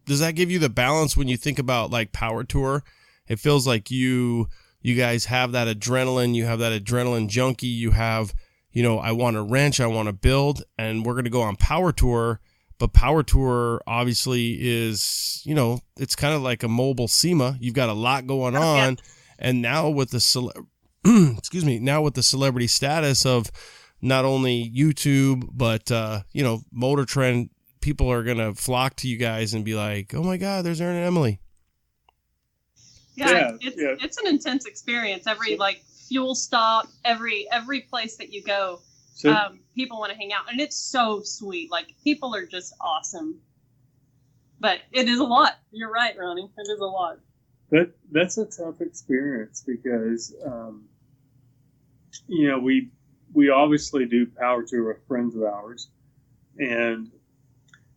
Does that give you the balance when you think about like Power Tour? It feels like you guys have that adrenaline. You have that adrenaline junkie. You have, I want to wrench. I want to build. And we're going to go on Power Tour. But Power Tour obviously is, it's kind of like a mobile SEMA. You've got a lot going on. Yeah. And now with the now with the celebrity status of not only YouTube, but, Motor Trend, people are going to flock to you guys and be like, oh my God, there's Aaron and Emily. Yeah, it's an intense experience. Every like fuel stop, every place that you go, people want to hang out, and it's so sweet. Like, people are just awesome. But it is a lot. You're right, Ronnie. It is a lot. That's a tough experience because, we obviously do Power Tour with friends of ours, and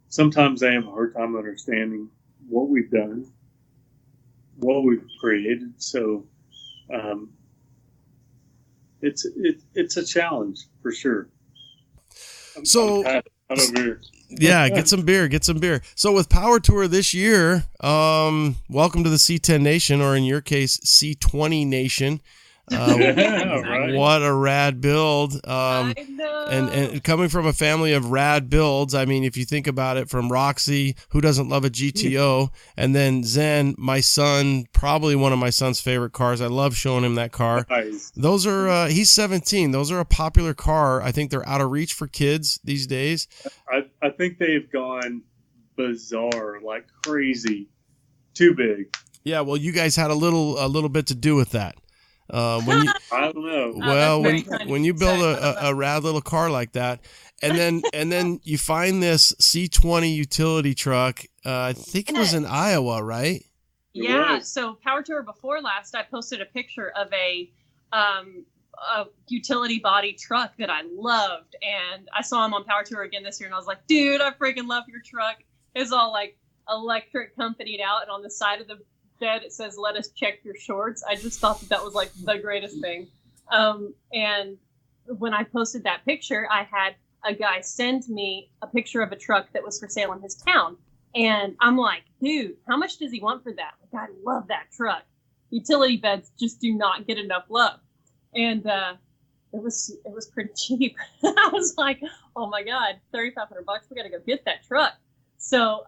sometimes they have a hard time understanding what we've done, what we've created. So it's a challenge for sure. So out of beer. Yeah, get some beer. So with Power Tour this year, welcome to the C10 Nation, or in your case, C20 Nation. Right. What a rad build. I know. And coming from a family of rad builds, I mean, if you think about it, from Roxy, who doesn't love a GTO, and then Zen, my son, probably one of my son's favorite cars. I love showing him that car. Nice. Those are, he's 17. Those are a popular car. I think they're out of reach for kids these days. I think they've gone bizarre, like crazy, too big. Yeah, well, you guys had a little bit to do with that. When you, I don't know. Well, when you build a rad little car like that, and then you find this C20 utility truck, I think it was in Iowa, right? Yeah. So Power Tour before last, I posted a picture of a utility body truck that I loved, and I saw him on Power Tour again this year, and I was like, dude, I freaking love your truck. It's all like electric companied out, and on the side of the bed it says, let us check your shorts. I just thought that was like the greatest thing. And when I posted that picture, I had a guy send me a picture of a truck that was for sale in his town, and I'm like, dude, how much does he want for that? Like, I love that truck. Utility beds just do not get enough love. And it was pretty cheap. I was like, oh my God, $3,500, we got to go get that truck. So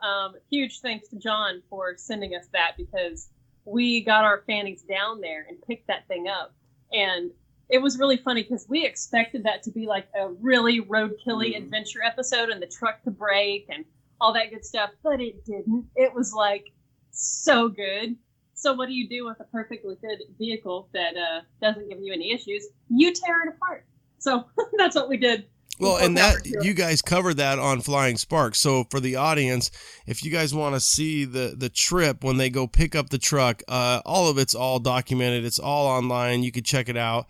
huge thanks to John for sending us that, because we got our fannies down there and picked that thing up. And it was really funny because we expected that to be like a really roadkilly adventure episode and the truck to break and all that good stuff, but it didn't. It was like so good. So what do you do with a perfectly good vehicle that doesn't give you any issues? You tear it apart. So that's what we did. Well, and that you guys covered that on Flying Sparks. So for the audience, if you guys want to see the trip when they go pick up the truck, all of it's all documented. It's all online. You can check it out.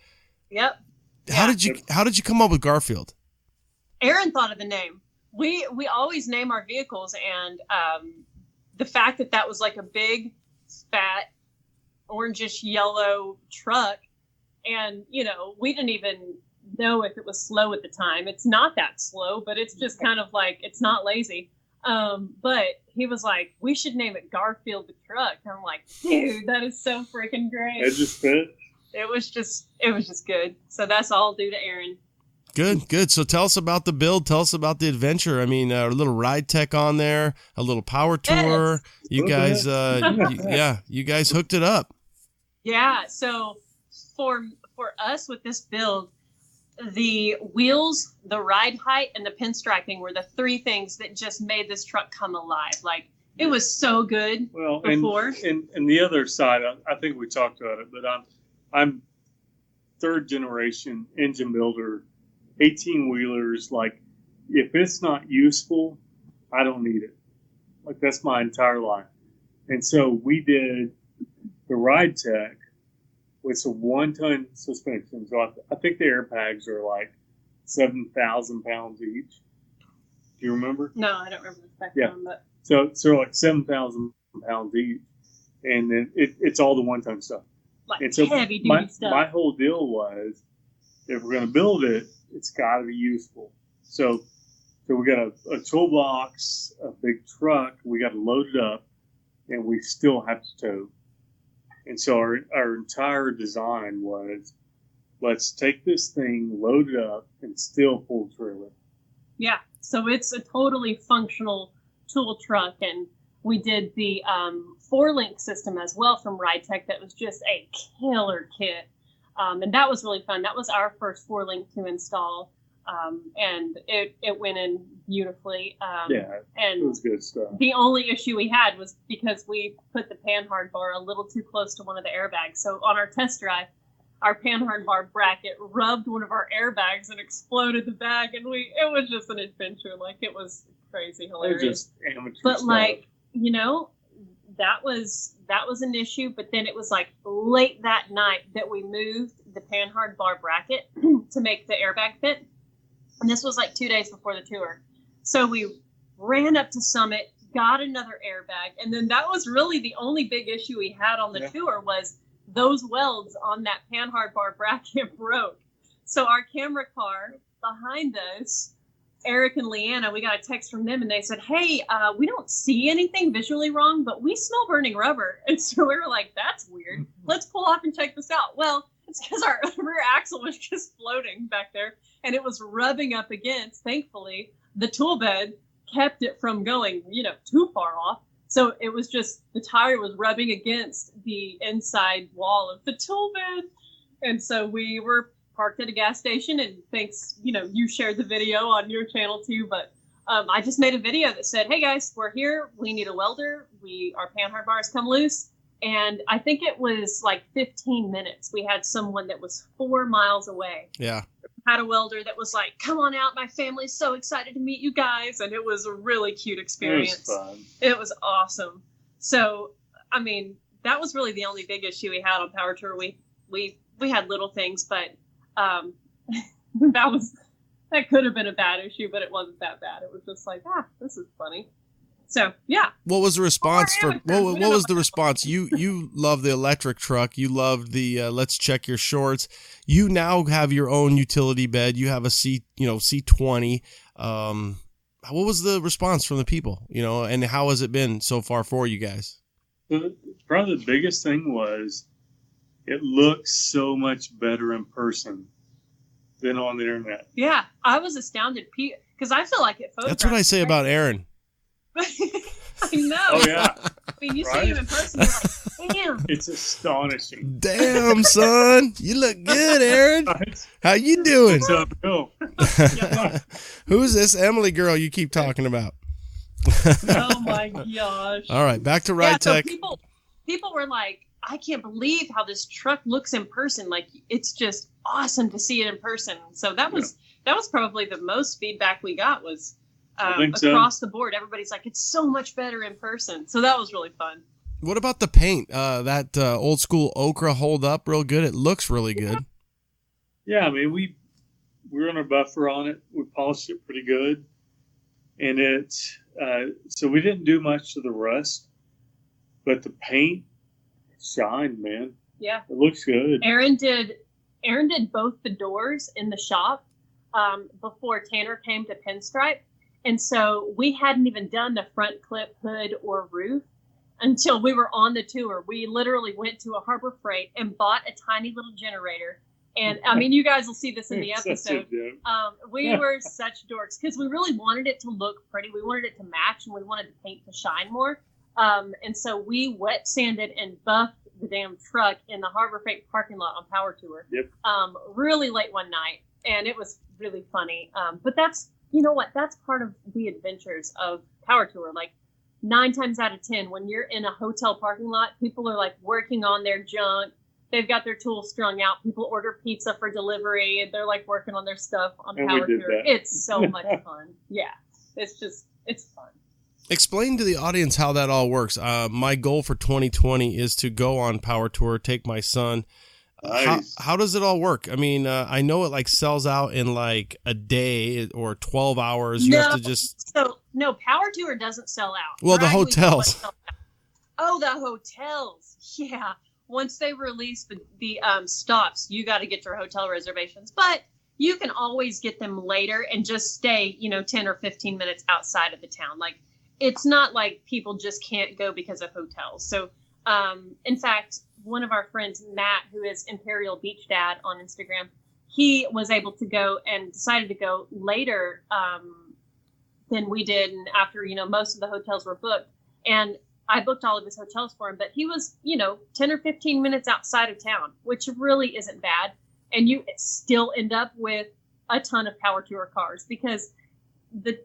Yep. How did you come up with Garfield? Aaron thought of the name. We always name our vehicles, and the fact that was like a big, fat, orangish yellow truck, and we didn't even know if it was slow at the time. It's not that slow, but it's just kind of like, it's not lazy. But he was like, we should name it Garfield the truck. And I'm like, dude, that is so freaking great. It just fit. It was just good. So that's all due to Aaron. Good. So tell us about the build. Tell us about the adventure. I mean, a little ride tech on there, a little Power Tour. Yes. You guys, you guys hooked it up. Yeah. So for us with this build, the wheels, the ride height, and the pinstriping were the three things that just made this truck come alive. Like, it was so good before. And the other side, I think we talked about it, but I'm third generation engine builder, 18-wheelers. Like, if it's not useful, I don't need it. Like, that's my entire life. And so we did the ride tech with some 1-ton suspension. So I think the air bags are like 7,000 pounds each. Do you remember? No, I don't remember the spectrum. Yeah. But so like 7,000 pounds each. And then it's all the 1-ton stuff. like And so heavy duty my stuff. whole deal was, if we're going to build it, it's got to be useful. So we got a toolbox, a big truck. We got to load it up, and we still have to tow. And so our entire design was, let's take this thing, load it up, and still pull the trailer. Yeah, so it's a totally functional tool truck, and we did the 4-link system as well from RideTech. That was just a killer kit, and that was really fun. That was our first 4-link to install, and it went in beautifully. And it was good stuff. The only issue we had was because we put the panhard bar a little too close to one of the airbags. So on our test drive, our panhard bar bracket rubbed one of our airbags and exploded the bag, and it was just an adventure. Like, it was crazy hilarious. It was just amateur but stuff. like, you know, that was an issue. But then it was like late that night that we moved the panhard bar bracket to make the airbag fit, and this was like 2 days before the tour. So we ran up to Summit, got another airbag, and then that was really the only big issue we had on the tour was those welds on that panhard bar bracket broke. So our camera car behind us, Eric and Leanna, we got a text from them, and they said, hey, we don't see anything visually wrong, but we smell burning rubber. And so we were like, that's weird. Let's pull off and check this out. Well, it's because our rear axle was just floating back there, and it was rubbing up against, thankfully, the tool bed kept it from going, too far off. So it was just, the tire was rubbing against the inside wall of the tool bed. And so we were parked at a gas station, and thanks, you shared the video on your channel too, but I just made a video that said, hey guys, we're here. We need a welder. Our panhard bars come loose. And I think it was like 15 minutes. We had someone that was 4 miles away. Yeah. Had a welder that was like, come on out. My family's so excited to meet you guys. And it was a really cute experience. It was fun. It was awesome. So, I mean, that was really the only big issue we had on Power Tour. We had little things, but that could have been a bad issue, but it wasn't that bad. It was just like, this is funny. So, yeah. What was the response what was the response? You love the electric truck. You loved the let's check your shorts. You now have your own utility bed. You have a C20. What was the response from the people, and how has it been so far for you guys? Probably the biggest thing was it looks so much better in person than on the internet. Yeah, I was astounded because I feel like it photographs. That's what I say about Aaron. I know. Oh, yeah. I mean, you see him in person, you're like, damn. It's astonishing. Damn, son. You look good, Aaron. How you doing? What's up, Bill? Who's this Emily girl you keep talking about? Oh, my gosh. All right, back to RideTech. So people were like, I can't believe how this truck looks in person. Like, it's just awesome to see it in person. So that was probably the most feedback we got was across the board. Everybody's like, it's so much better in person. So that was really fun. What about the paint? That old school ochre hold up real good. It looks really good. Yeah, I mean, we were on a buffer on it. We polished it pretty good. And so we didn't do much to the rust, but the paint shined, man. Yeah. It looks good. Aaron did both the doors in the shop before Tanner came to Pinstripe. And so we hadn't even done the front clip, hood, or roof until we were on the tour. We literally went to a Harbor Freight and bought a tiny little generator. And I mean, you guys will see this in the episode. We were such dorks because we really wanted it to look pretty. We wanted it to match, and we wanted the paint to shine more. And so we wet sanded and buffed the damn truck in the Harbor Freight parking lot on Power Tour. Yep. Really late one night, and it was really funny. But that's, you know what? That's part of the adventures of Power Tour. Like 9 times out of 10, when you're in a hotel parking lot, people are like working on their junk. They've got their tools strung out. People order pizza for delivery, and they're like working on their stuff on Power Tour. It's so much fun. Yeah, it's fun. Explain to the audience how that all works. My goal for 2020 is to go on Power Tour, take my son. Nice. How does it all work? I mean, I know it like sells out in like a day or 12 hours. You have to just... No, Power Tour doesn't sell out. Well, the hotels. Oh, the hotels. Yeah. once they release the stops, you got to get your hotel reservations. But you can always get them later and just stay, 10 or 15 minutes outside of the town. Like, it's not like people just can't go because of hotels. So, in fact, one of our friends, Matt, who is Imperial Beach Dad on Instagram, he was able to go and decided to go later than we did. And after, most of the hotels were booked. And I booked all of his hotels for him, but he was, 10 or 15 minutes outside of town, which really isn't bad. And you still end up with a ton of power tour cars because the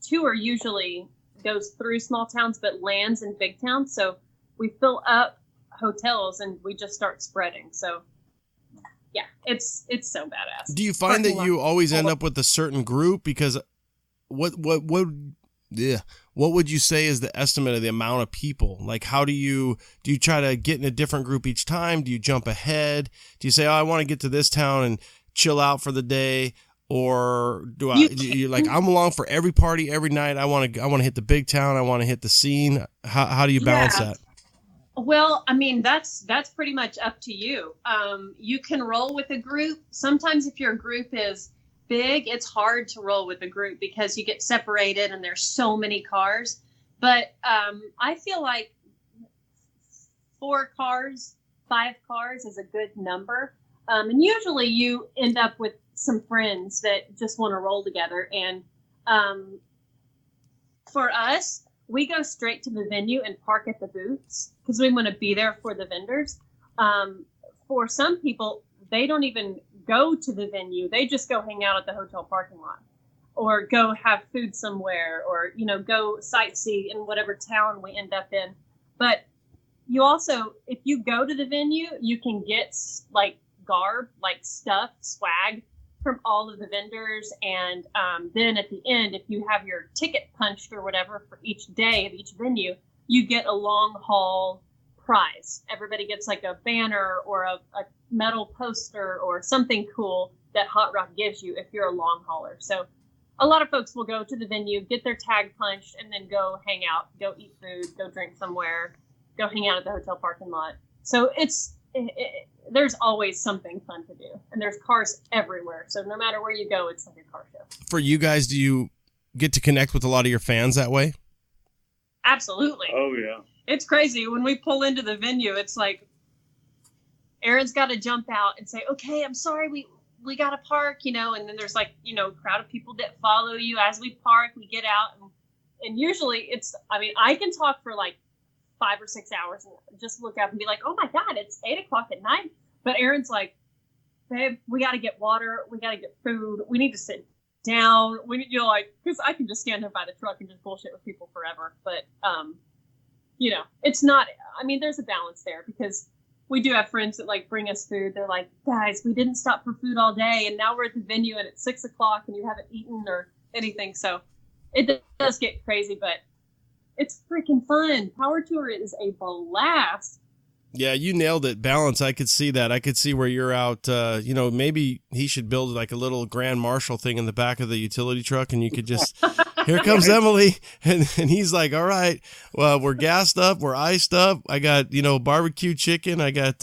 tour usually goes through small towns, but lands in big towns. So we fill up hotels and we just start spreading. So yeah, it's so badass. Do you find that you always end up with a certain group? Because what would you say is the estimate of the amount of people? Like, how do you try to get in a different group each time? Do you jump ahead? Do you say, oh, I want to get to this town and chill out for the day? Or you're like, I'm along for every party every night. I want to hit the big town. I want to hit the scene. How do you balance that? Well, I mean, that's pretty much up to you. You can roll with a group. Sometimes if your group is big, it's hard to roll with a group because you get separated and there's so many cars. But I feel like 4 cars, 5 cars is a good number. And usually you end up with some friends that just want to roll together. And for us, we go straight to the venue and park at the booths because we want to be there for the vendors. For some people, they don't even go to the venue. They just go hang out at the hotel parking lot or go have food somewhere or, go sightsee in whatever town we end up in. But you also, if you go to the venue, you can get like garb, like stuff, swag from all of the vendors. And then at the end, if you have your ticket punched or whatever for each day of each venue, you get a long haul prize. Everybody gets like a banner or a metal poster or something cool that Hot Rock gives you if you're a long hauler. So a lot of folks will go to the venue, get their tag punched, and then go hang out, go eat food, go drink somewhere, go hang out at the hotel parking lot. So there's always something fun to do, and there's cars everywhere. So no matter where you go, it's like a car show. For you guys, do you get to connect with a lot of your fans that way? Absolutely. Oh, yeah. It's crazy. When we pull into the venue, it's like Aaron's got to jump out and say, okay, I'm sorry, we got to park, and then there's like, crowd of people that follow you as we park, we get out. And usually I can talk for like 5 or 6 hours and just look up and be like, oh my God, it's 8:00 at night. But Aaron's like, babe, we got to get water. We got to get food. We need to sit down. We need, because I can just stand there by the truck and just bullshit with people forever. But, it's not, there's a balance there because we do have friends that like bring us food. They're like, guys, we didn't stop for food all day. And now we're at the venue and it's 6:00 and you haven't eaten or anything. So it does get crazy, but it's freaking fun. Power Tour is a blast. Yeah, you nailed it. Balance. I could see that. I could see where you're out. Maybe he should build like a little Grand Marshal thing in the back of the utility truck, and you could just, here comes Emily, and he's like, all right, well, we're gassed up, we're iced up. I got barbecue chicken. I got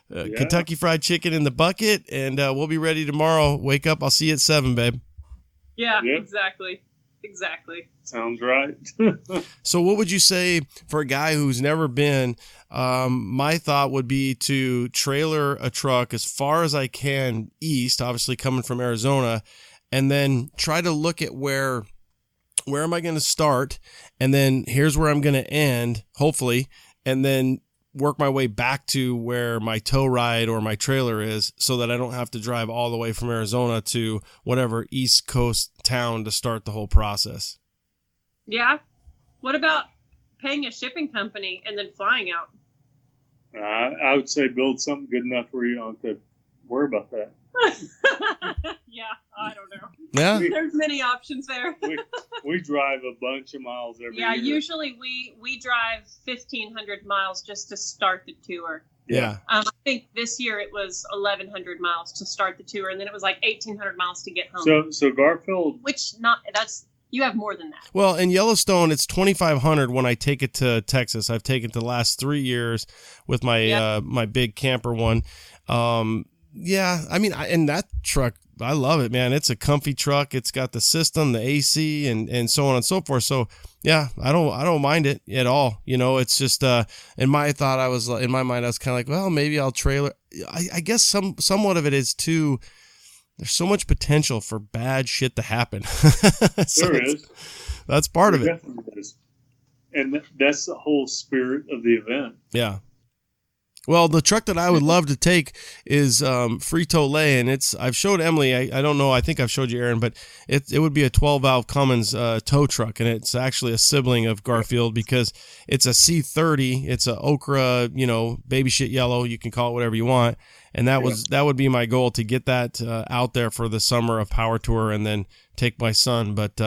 Kentucky Fried Chicken in the bucket, and we'll be ready tomorrow. Wake up. I'll see you at 7, babe. Yeah, yep. Exactly. Sounds right. So what would you say for a guy who's never been? My thought would be to trailer a truck as far as I can east, obviously coming from Arizona, and then try to look at where am I going to start, and then here's where I'm going to end, hopefully, and then work my way back to where my tow ride or my trailer is so that I don't have to drive all the way from Arizona to whatever East Coast town to start the whole process. Yeah. What about paying a shipping company and then flying out? I would say build something good enough where you don't have to worry about that. Yeah, I don't know. Yeah. There's many options there. we drive a bunch of miles every year. Yeah, usually we drive 1,500 miles just to start the tour. Yeah. I think this year it was 1,100 miles to start the tour, and then it was like 1,800 miles to get home. So Garfield, that's You have more than that. Well, in Yellowstone, it's 2,500 when I take it to Texas. I've taken it the last 3 years with my my big camper one. Yeah, I mean, and that truck, I love it, man. It's a comfy truck. It's got the system, the AC, and so on and so forth. So yeah, I don't mind it at all. You know, it's just in my mind, I was kind of like, well, maybe I'll trailer. I guess somewhat of it is too. There's so much potential for bad shit to happen. So there is. That's part of it. Definitely is. And that's the whole spirit of the event. Yeah. Well, the truck that I would love to take is Frito-Lay, and I've showed Emily. I don't know. I think I've showed you, Aaron, but it would be a 12-valve Cummins tow truck, and it's actually a sibling of Garfield because it's a C30. It's a ochre, baby shit yellow. You can call it whatever you want, and that would be my goal, to get that out there for the summer of Power Tour, and then take my son. But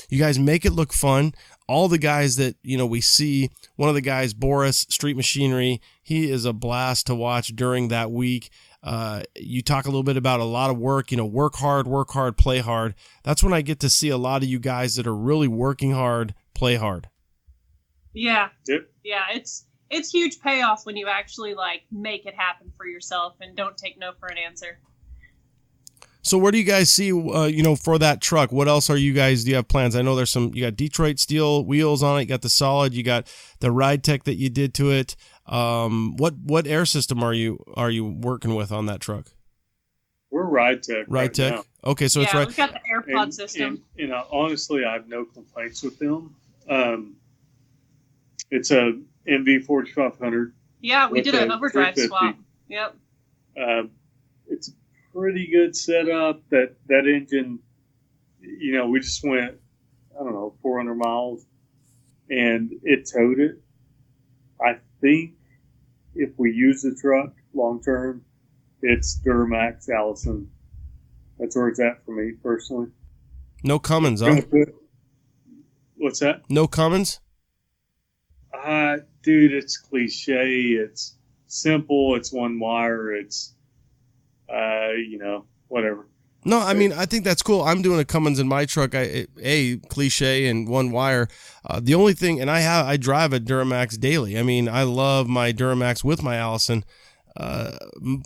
you guys make it look fun. All the guys that, we see, one of the guys, Boris, Street Machinery, he is a blast to watch during that week. You talk a little bit about a lot of work, work hard, play hard. That's when I get to see a lot of you guys that are really working hard, play hard. Yeah. Yep. Yeah. It's huge payoff when you actually make it happen for yourself and don't take no for an answer. So where do you guys see, for that truck? What else do you have plans? I know you got Detroit steel wheels on it. You got the solid, you got the ride tech that you did to it. What air system are you working with on that truck? We're ride tech. Now. Okay. So it's right. We've got the AirPod system. And, honestly, I have no complaints with them. It's a MV 4500. Yeah. We did an overdrive swap. Yep. It's pretty good setup. That engine, we just went, 400 miles, and it towed it. I think if we use the truck long term, it's Duramax Allison. That's where it's at for me personally. No Cummins, huh? What's that? No Cummins? Dude, it's cliche. It's simple. It's one wire. It's whatever. No, I mean, I think that's cool. I'm doing a Cummins in my truck. Cliche and one wire. The only thing, and I drive a Duramax daily. I mean, I love my Duramax with my Allison.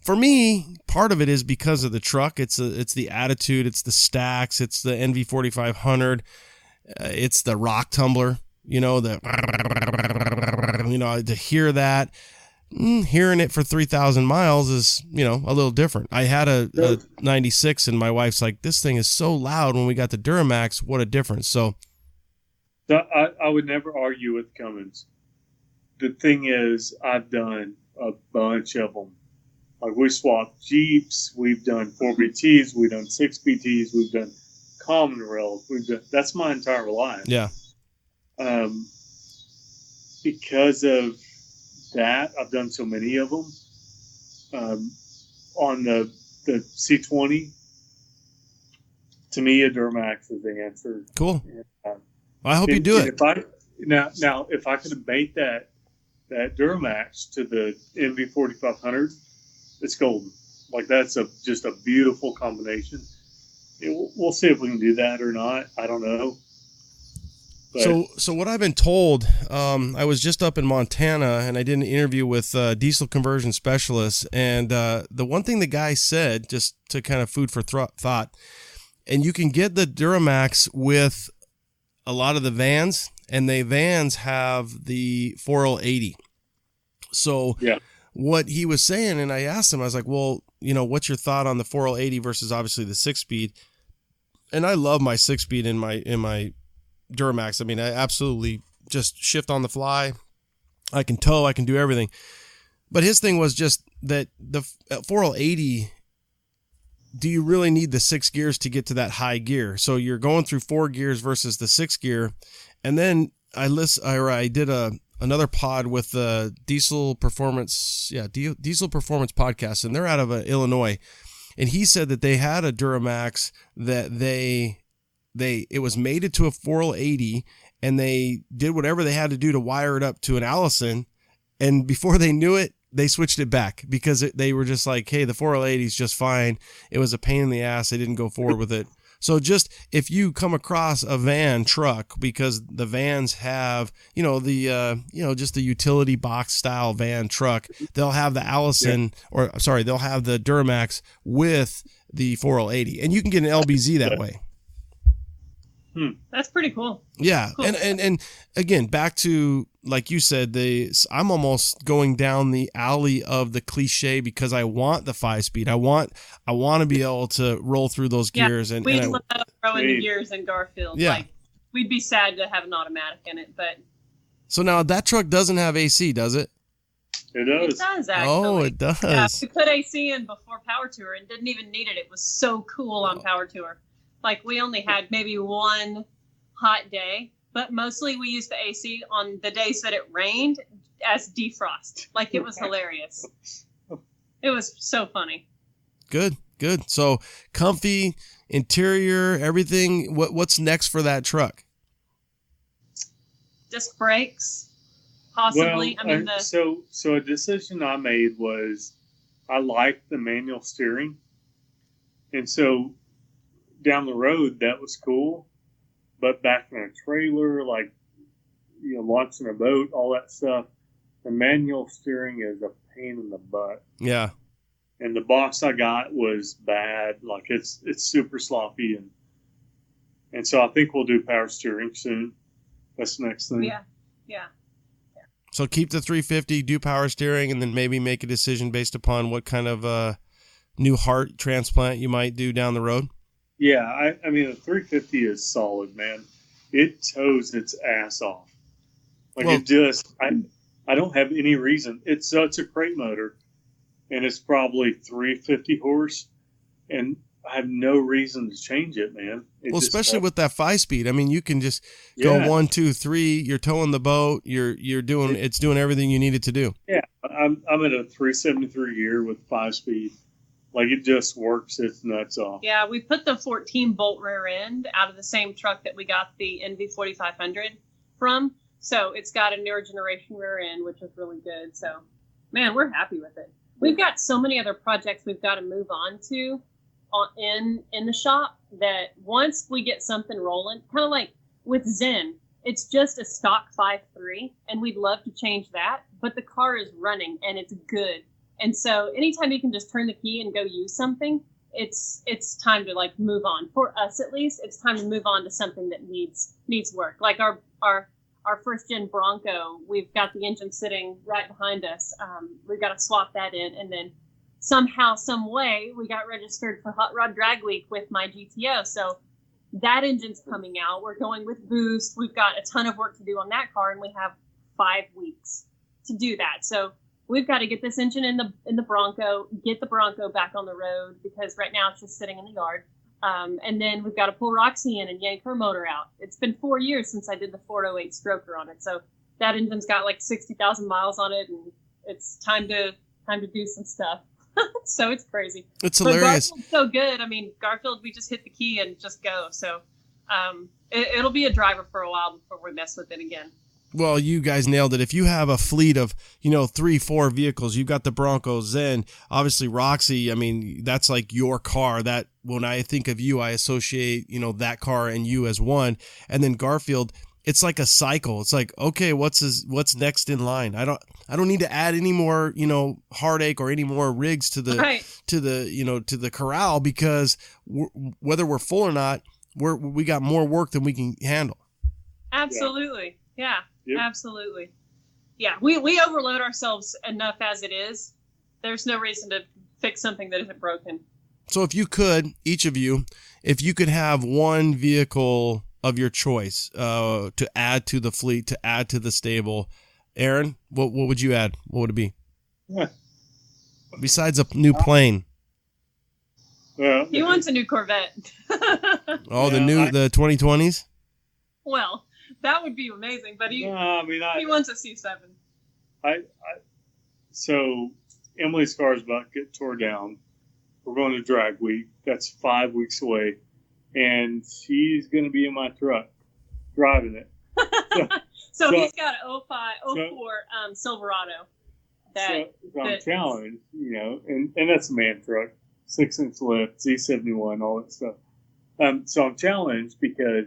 For me, part of it is because of the truck. It's the attitude. It's the stacks. It's the NV 4500. It's the rock tumbler. To hear that. Hearing it for 3,000 miles is, a little different. I had a 96 and my wife's like, this thing is so loud when we got the Duramax. What a difference. So I would never argue with Cummins. The thing is, I've done a bunch of them. Like, we swapped Jeeps. We've done 4BTs. We've done 6BTs. We've done common rails. That's my entire life. Yeah. Because of that, I've done so many of them. On the C20, to me, a Duramax is the answer. Cool. I hope you do it. If I could mate that Duramax to the MV 4500, it's golden. Like, that's just a beautiful combination. We'll see if we can do that or not. I don't know. But So what I've been told, I was just up in Montana and I did an interview with diesel conversion specialists, and the one thing the guy said, just to kind of food for thought, and you can get the Duramax with a lot of the vans, and the vans have the 4L80. So yeah. What he was saying, and I asked him, I was like, well, what's your thought on the 4L80 versus obviously the 6-speed? And I love my 6-speed in my Duramax. I mean, I absolutely just shift on the fly. I can tow, I can do everything. But his thing was just that the 4L80, do you really need the 6 gears to get to that high gear? So you're going through 4 gears versus the 6 gear. And then I did another pod with the Diesel Performance podcast, and they're out of Illinois. And he said that they had a Duramax that it was mated to a 4L80, and they did whatever they had to do to wire it up to an Allison. And before they knew it, they switched it back because they were just like, hey, the 4L80 is just fine. It was a pain in the ass. They didn't go forward with it. So just if you come across a van truck, because the vans have, just the utility box style van truck, they'll have the Allison they'll have the Duramax with the 4L80, and you can get an LBZ that way. That's pretty cool. Yeah. Cool. And again, back to, like you said, I'm almost going down the alley of the cliche because I want the 5-speed. I want to be able to roll through those gears. And we love throwing the gears in Garfield. Yeah. Like, we'd be sad to have an automatic in it, but. So now that truck doesn't have AC, does it? It does. It does, actually. Oh, it does. Yeah, we put AC in before Power Tour and didn't even need it. It was so cool on Power Tour. Like, we only had maybe one hot day, but mostly we used the AC on the days that it rained as defrost. Like, it was hilarious. It was so funny. Good. So comfy, interior, everything. What's next for that truck? Disc brakes, possibly. Well, so a decision I made was I liked the manual steering, and so down the road that was cool, but back in a trailer, like, launching a boat, all that stuff, the manual steering is a pain in the butt. Yeah. And the box I got was bad. Like, it's super sloppy, and so I think we'll do power steering soon. That's the next thing. Yeah. So keep the 350, do power steering, and then maybe make a decision based upon what kind of new heart transplant you might do down the road. Yeah, I mean, the 350 is solid, man. It tows its ass off. Like, it just, I don't have any reason. It's a crate motor, and it's probably 350 horse, and I have no reason to change it, man. Especially with that 5-speed. I mean, you can just go 1, 2, 3. You're towing the boat. You're doing it's doing everything you need it to do. Yeah, I'm at a 373 gear with 5-speed. Like, it just works its nuts off. Yeah, we put the 14-bolt rear end out of the same truck that we got the NV4500 from. So it's got a newer generation rear end, which is really good. So, man, we're happy with it. We've got so many other projects we've got to move on to in the shop that once we get something rolling, kind of like with Zen, it's just a stock 5.3, and we'd love to change that, but the car is running and it's good. And so anytime you can just turn the key and go use something, it's time to, like, move on. For us, at least, it's time to move on to something that needs work. Like our first gen Bronco, we've got the engine sitting right behind us. We've got to swap that in, and then somehow, some way, we got registered for Hot Rod Drag Week with my GTO. So that engine's coming out. We're going with boost. We've got a ton of work to do on that car, and we have 5 weeks to do that. So we've got to get this engine in the Bronco, get the Bronco back on the road, because right now it's just sitting in the yard. And then we've got to pull Roxy in and yank her motor out. It's been 4 years since I did the 408 stroker on it. So that engine's got like 60,000 miles on it, and it's time to do some stuff. So it's crazy. It's hilarious. But Garfield's so good. I mean, Garfield, we just hit the key and just go. So it'll be a driver for a while before we mess with it again. Well, you guys nailed it. If you have a fleet of, 3-4 vehicles, you've got the Bronco, Zen, obviously Roxy. I mean, that's like your car. That when I think of you, I associate, that car and you as one. And then Garfield, it's like a cycle. It's like, okay, what's next in line? I don't need to add any more, heartache or any more rigs to the corral, because whether we're full or not, we got more work than we can handle. Absolutely. Yeah. Yep. Absolutely. Yeah, we overload ourselves enough as it is. There's no reason to fix something that isn't broken. So if you could, each of you, if you could have one vehicle of your choice to add to the fleet, to add to the stable, Aaron, what would you add? What would it be? Yeah. Besides a new plane. He wants a new Corvette. Oh, the 2020s? Well, that would be amazing, but he wants a C7. So Emily's car is about to get tore down. We're going to drag week. That's 5 weeks away, and she's going to be in my truck driving it. So he's got an 04 Silverado. So I'm challenged, and that's a man truck, 6-inch lift, Z71, all that stuff. So I'm challenged because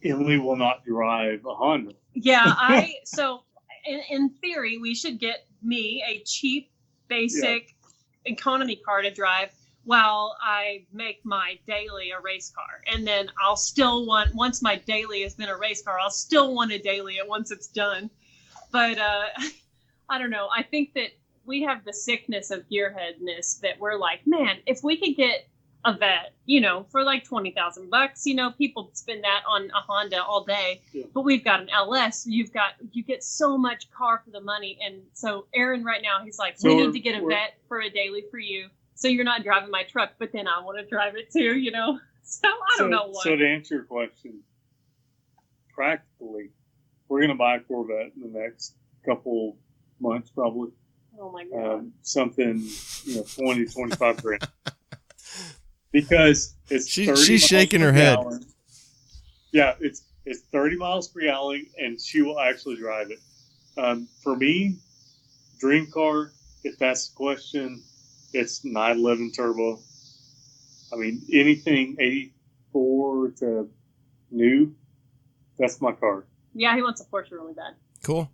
Emily will not drive a Honda. Yeah, so in theory, we should get me a cheap, basic economy car to drive while I make my daily a race car. And then I'll still want, once my daily has been a race car, I'll still want a daily once it's done. But I don't know. I think that we have the sickness of gearheadness that we're like, man, if we could get a vet, for like $20,000, people spend that on a Honda all day, but we've got an LS. You get so much car for the money. And so Aaron right now, he's like, we need to get a vet for a daily for you. So you're not driving my truck, but then I want to drive it too, So I don't know what. So to answer your question, practically, we're going to buy a Corvette in the next couple months, probably. Oh my God. Something, 20, 25 grand. Because it's she's shaking her head. Yeah, it's 30 miles per gallon, and she will actually drive it. For me, dream car, if that's the question, it's 911 turbo. I mean, anything 84 to new, that's my car. Yeah, he wants a Porsche really bad. Cool.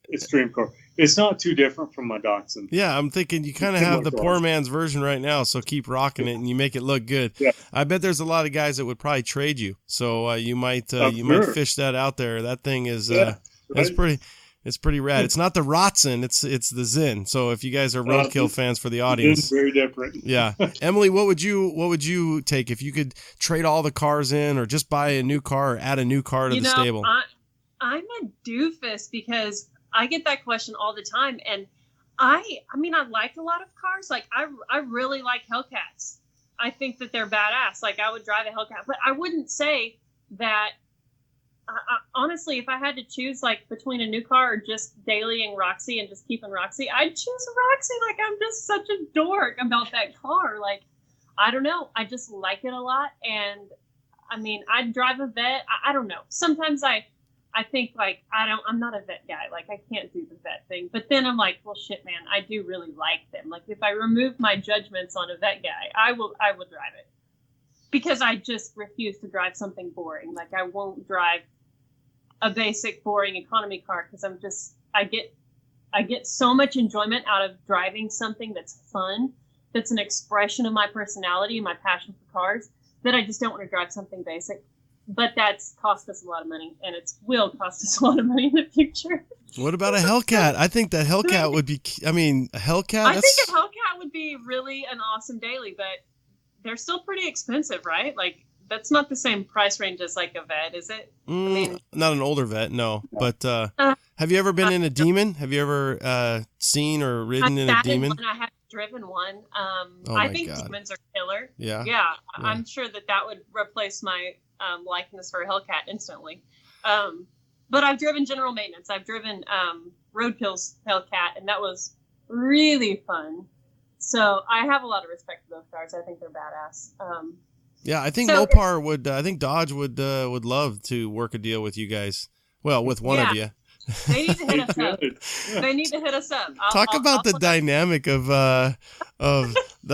It's dream car. It's not too different from my Datsun. Yeah, I'm thinking you kind of have the poor man's version right now, so keep rocking it and you make it look good. Yeah. I bet there's a lot of guys that would probably trade you, so you might might fish that out there. That thing is it's pretty rad. It's not the Rotzen, it's the Zen. So if you guys are RoadKill fans for the audience, it's very different. Yeah, Emily, what would you take if you could trade all the cars in, or just buy a new car, or add a new car to the stable? I'm a doofus because I get that question all the time, and I like a lot of cars. Like I really like Hellcats. I think that they're badass. Like I would drive a Hellcat, but I wouldn't say that. Honestly, if I had to choose like between a new car or just dailying Roxy and just keeping Roxy, I'd choose Roxy. Like I'm just such a dork about that car. Like I don't know, I just like it a lot, and I mean I'd drive a vet. I don't know. Sometimes I think like I'm not a vet guy. Like I can't do the vet thing. But then I'm like, well, shit, man, I do really like them. Like if I remove my judgments on a vet guy, I will drive it, because I just refuse to drive something boring. Like I won't drive a basic boring economy car because I get so much enjoyment out of driving something that's fun, that's an expression of my personality and my passion for cars, that I just don't want to drive something basic. But that's cost us a lot of money, and it will cost us a lot of money in the future. What about a Hellcat? I think that Hellcat would be, a Hellcat? I think a Hellcat would be really an awesome daily, but they're still pretty expensive, right? Like, that's not the same price range as like a vet, is it? Not an older vet, no. But have you ever been in a Demon? Have you ever seen or ridden in a Demon? I have driven one. Oh I think Demons are killer. Yeah. I'm sure that would replace my likeness for a Hellcat instantly. But I've driven General Maintenance. I've driven RoadKill's Hellcat, and that was really fun. So I have a lot of respect for those cars. I think they're badass. Yeah, I think Mopar would. I think Dodge would love to work a deal with you guys. Well, with one of you. They need to hit us up. They need to hit us up. Talk about the dynamic of the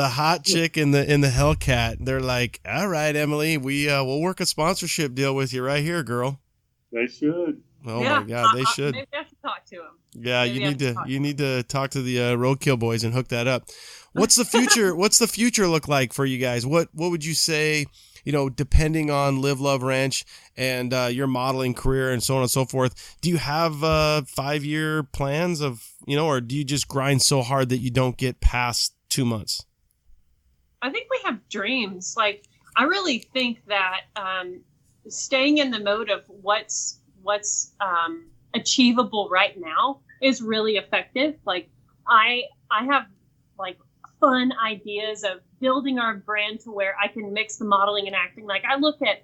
hot chick in the Hellcat. They're like, all right, Emily, we'll work a sponsorship deal with you right here, girl. They should. Oh my God, they should. Maybe I have to talk to them. Yeah, you need to talk to the RoadKill boys and hook that up. What's the future? What's the future look like for you guys? What would you say? Depending on Live Love Ranch and your modeling career and so on and so forth, do you have 5-year plans of, or do you just grind so hard that you don't get past 2 months? I think we have dreams. Like, I really think that staying in the mode of what's achievable right now is really effective. Like, I have like fun ideas of building our brand to where I can mix the modeling and acting. Like I look at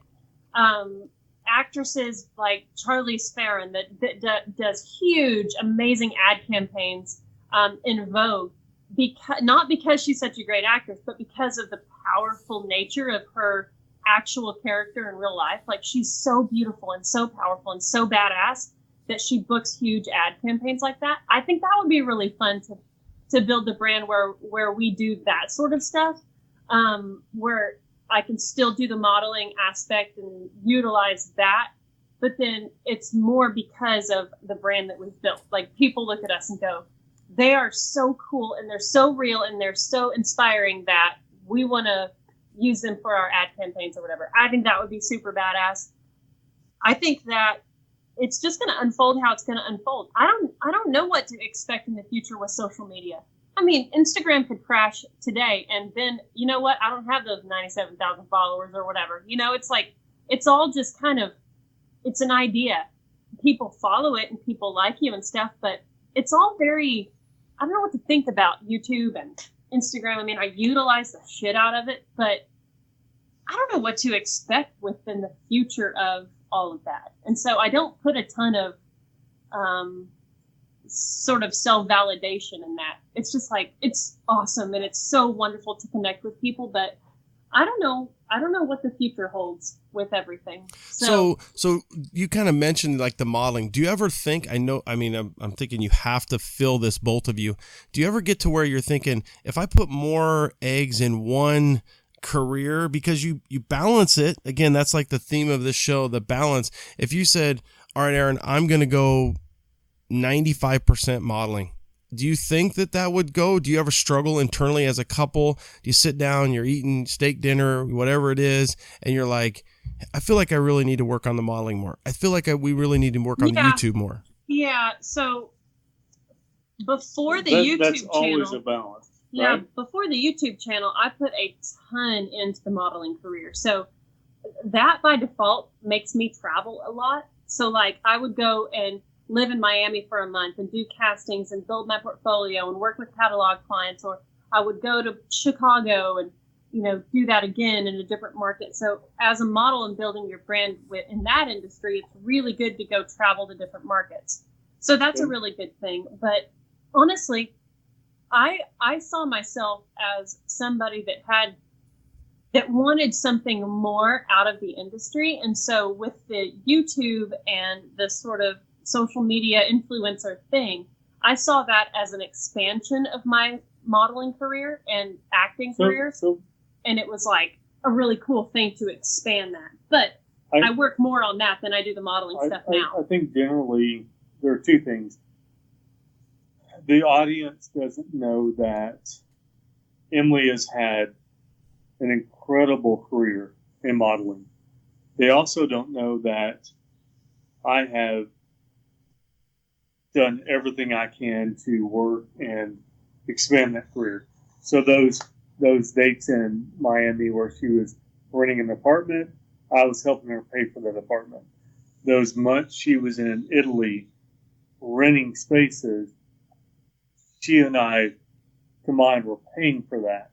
actresses like Charlize Theron that does huge, amazing ad campaigns in Vogue, not because she's such a great actress, but because of the powerful nature of her actual character in real life. Like she's so beautiful and so powerful and so badass that she books huge ad campaigns like that. I think that would be really fun to build a brand where we do that sort of stuff. where I can still do the modeling aspect and utilize that. But then it's more because of the brand that we've built. Like, people look at us and go, they are so cool and they're so real and they're so inspiring that we want to use them for our ad campaigns or whatever. I think that would be super badass. I think that it's just going to unfold how it's going to unfold. I don't know what to expect in the future with social media. I mean, Instagram could crash today, and then, you know what? I don't have those 97,000 followers or whatever. You know, it's like, it's all just kind of, it's an idea. People follow it and people like you and stuff, but it's all very, I don't know what to think about YouTube and Instagram. I mean, I utilize the shit out of it, but I don't know what to expect within the future of all of that. And so I don't put a ton of sort of self-validation in that. It's just like, it's awesome and it's so wonderful to connect with people, but I don't know what the future holds with everything. So you kind of mentioned like the modeling. Do you ever think, I'm thinking you have to fill this, both of you. Do you ever get to where you're thinking, if I put more eggs in one career, because you balance it, again, that's like the theme of this show, the balance. If you said, all right, Aaron, I'm going to go 95% modeling, do you think that would go? Do you ever struggle internally as a couple? Do you sit down, you're eating steak dinner, whatever it is, and you're like, I feel like I really need to work on the modeling more. I feel like we really need to work on the YouTube more. Yeah. So before the YouTube that's channel, always a balance. Yeah, right? Before the YouTube channel, I put a ton into the modeling career. So that by default makes me travel a lot. So like, I would go and live in Miami for a month and do castings and build my portfolio and work with catalog clients, or I would go to Chicago and, you know, do that again in a different market. So as a model and building your brand in that industry, it's really good to go travel to different markets. So that's a really good thing. But honestly, I saw myself as somebody that wanted something more out of the industry. And so with the YouTube and the sort of social media influencer thing, I saw that as an expansion of my modeling career and acting career. And it was like a really cool thing to expand that. But I work more on that than I do the modeling stuff now. I think generally there are two things. The audience doesn't know that Emily has had an incredible career in modeling. They also don't know that I have done everything I can to work and expand that career. So those dates in Miami where she was renting an apartment, I was helping her pay for that apartment. Those months she was in Italy renting spaces, she and I combined were paying for that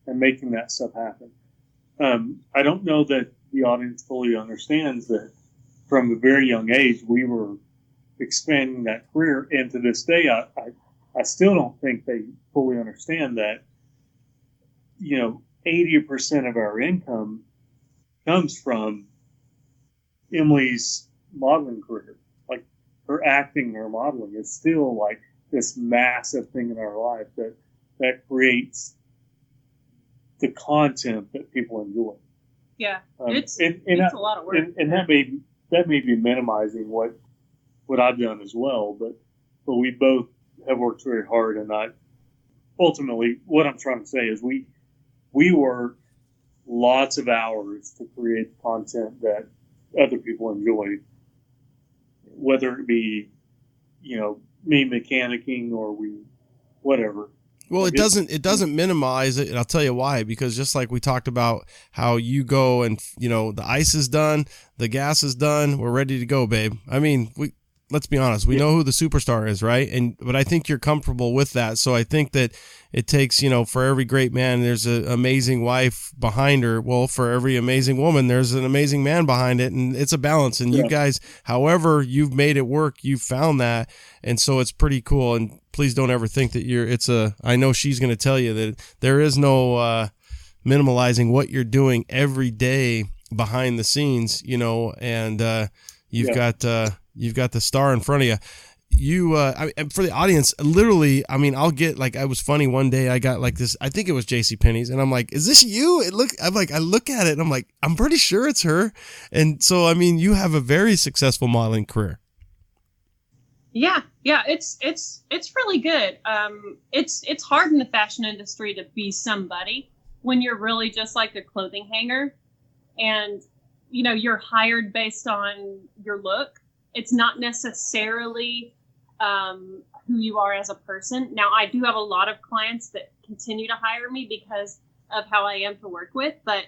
and making that stuff happen. I don't know that the audience fully understands that from a very young age we were expanding that career, and to this day I still don't think they fully understand that, you know, 80% of our income comes from Emily's modeling career. Like, her acting, her modeling is still like this massive thing in our life that creates the content that people enjoy. Yeah, it's a lot of work. And that may be minimizing what I've done as well, but we both have worked very hard, and ultimately what I'm trying to say is we work lots of hours to create content that other people enjoy, whether it be, you know, me mechanicking or whatever. Well, it doesn't minimize it, and I'll tell you why. Because just like we talked about how you go and, you know, the ice is done, the gas is done, we're ready to go, babe. I mean, let's be honest, we know who the superstar is, right? But I think you're comfortable with that. So I think that it takes, you know, for every great man, there's an amazing wife behind her. Well, for every amazing woman, there's an amazing man behind it, and it's a balance. And you guys, however you've made it work, you've found that, and so it's pretty cool. And please don't ever think that I know she's going to tell you that there is no minimalizing what you're doing every day behind the scenes, you know, and you've got the star in front of you. for the audience, literally, I mean, I'll get like, I was funny one day, I got like this, I think it was JCPenney's, and I'm like, is this you? I look at it and I'm like, I'm pretty sure it's her. And so, I mean, you have a very successful modeling career. Yeah, it's really good. It's hard in the fashion industry to be somebody when you're really just like a clothing hanger, and you're hired based on your look. It's not necessarily who you are as a person. Now, I do have a lot of clients that continue to hire me because of how I am to work with, but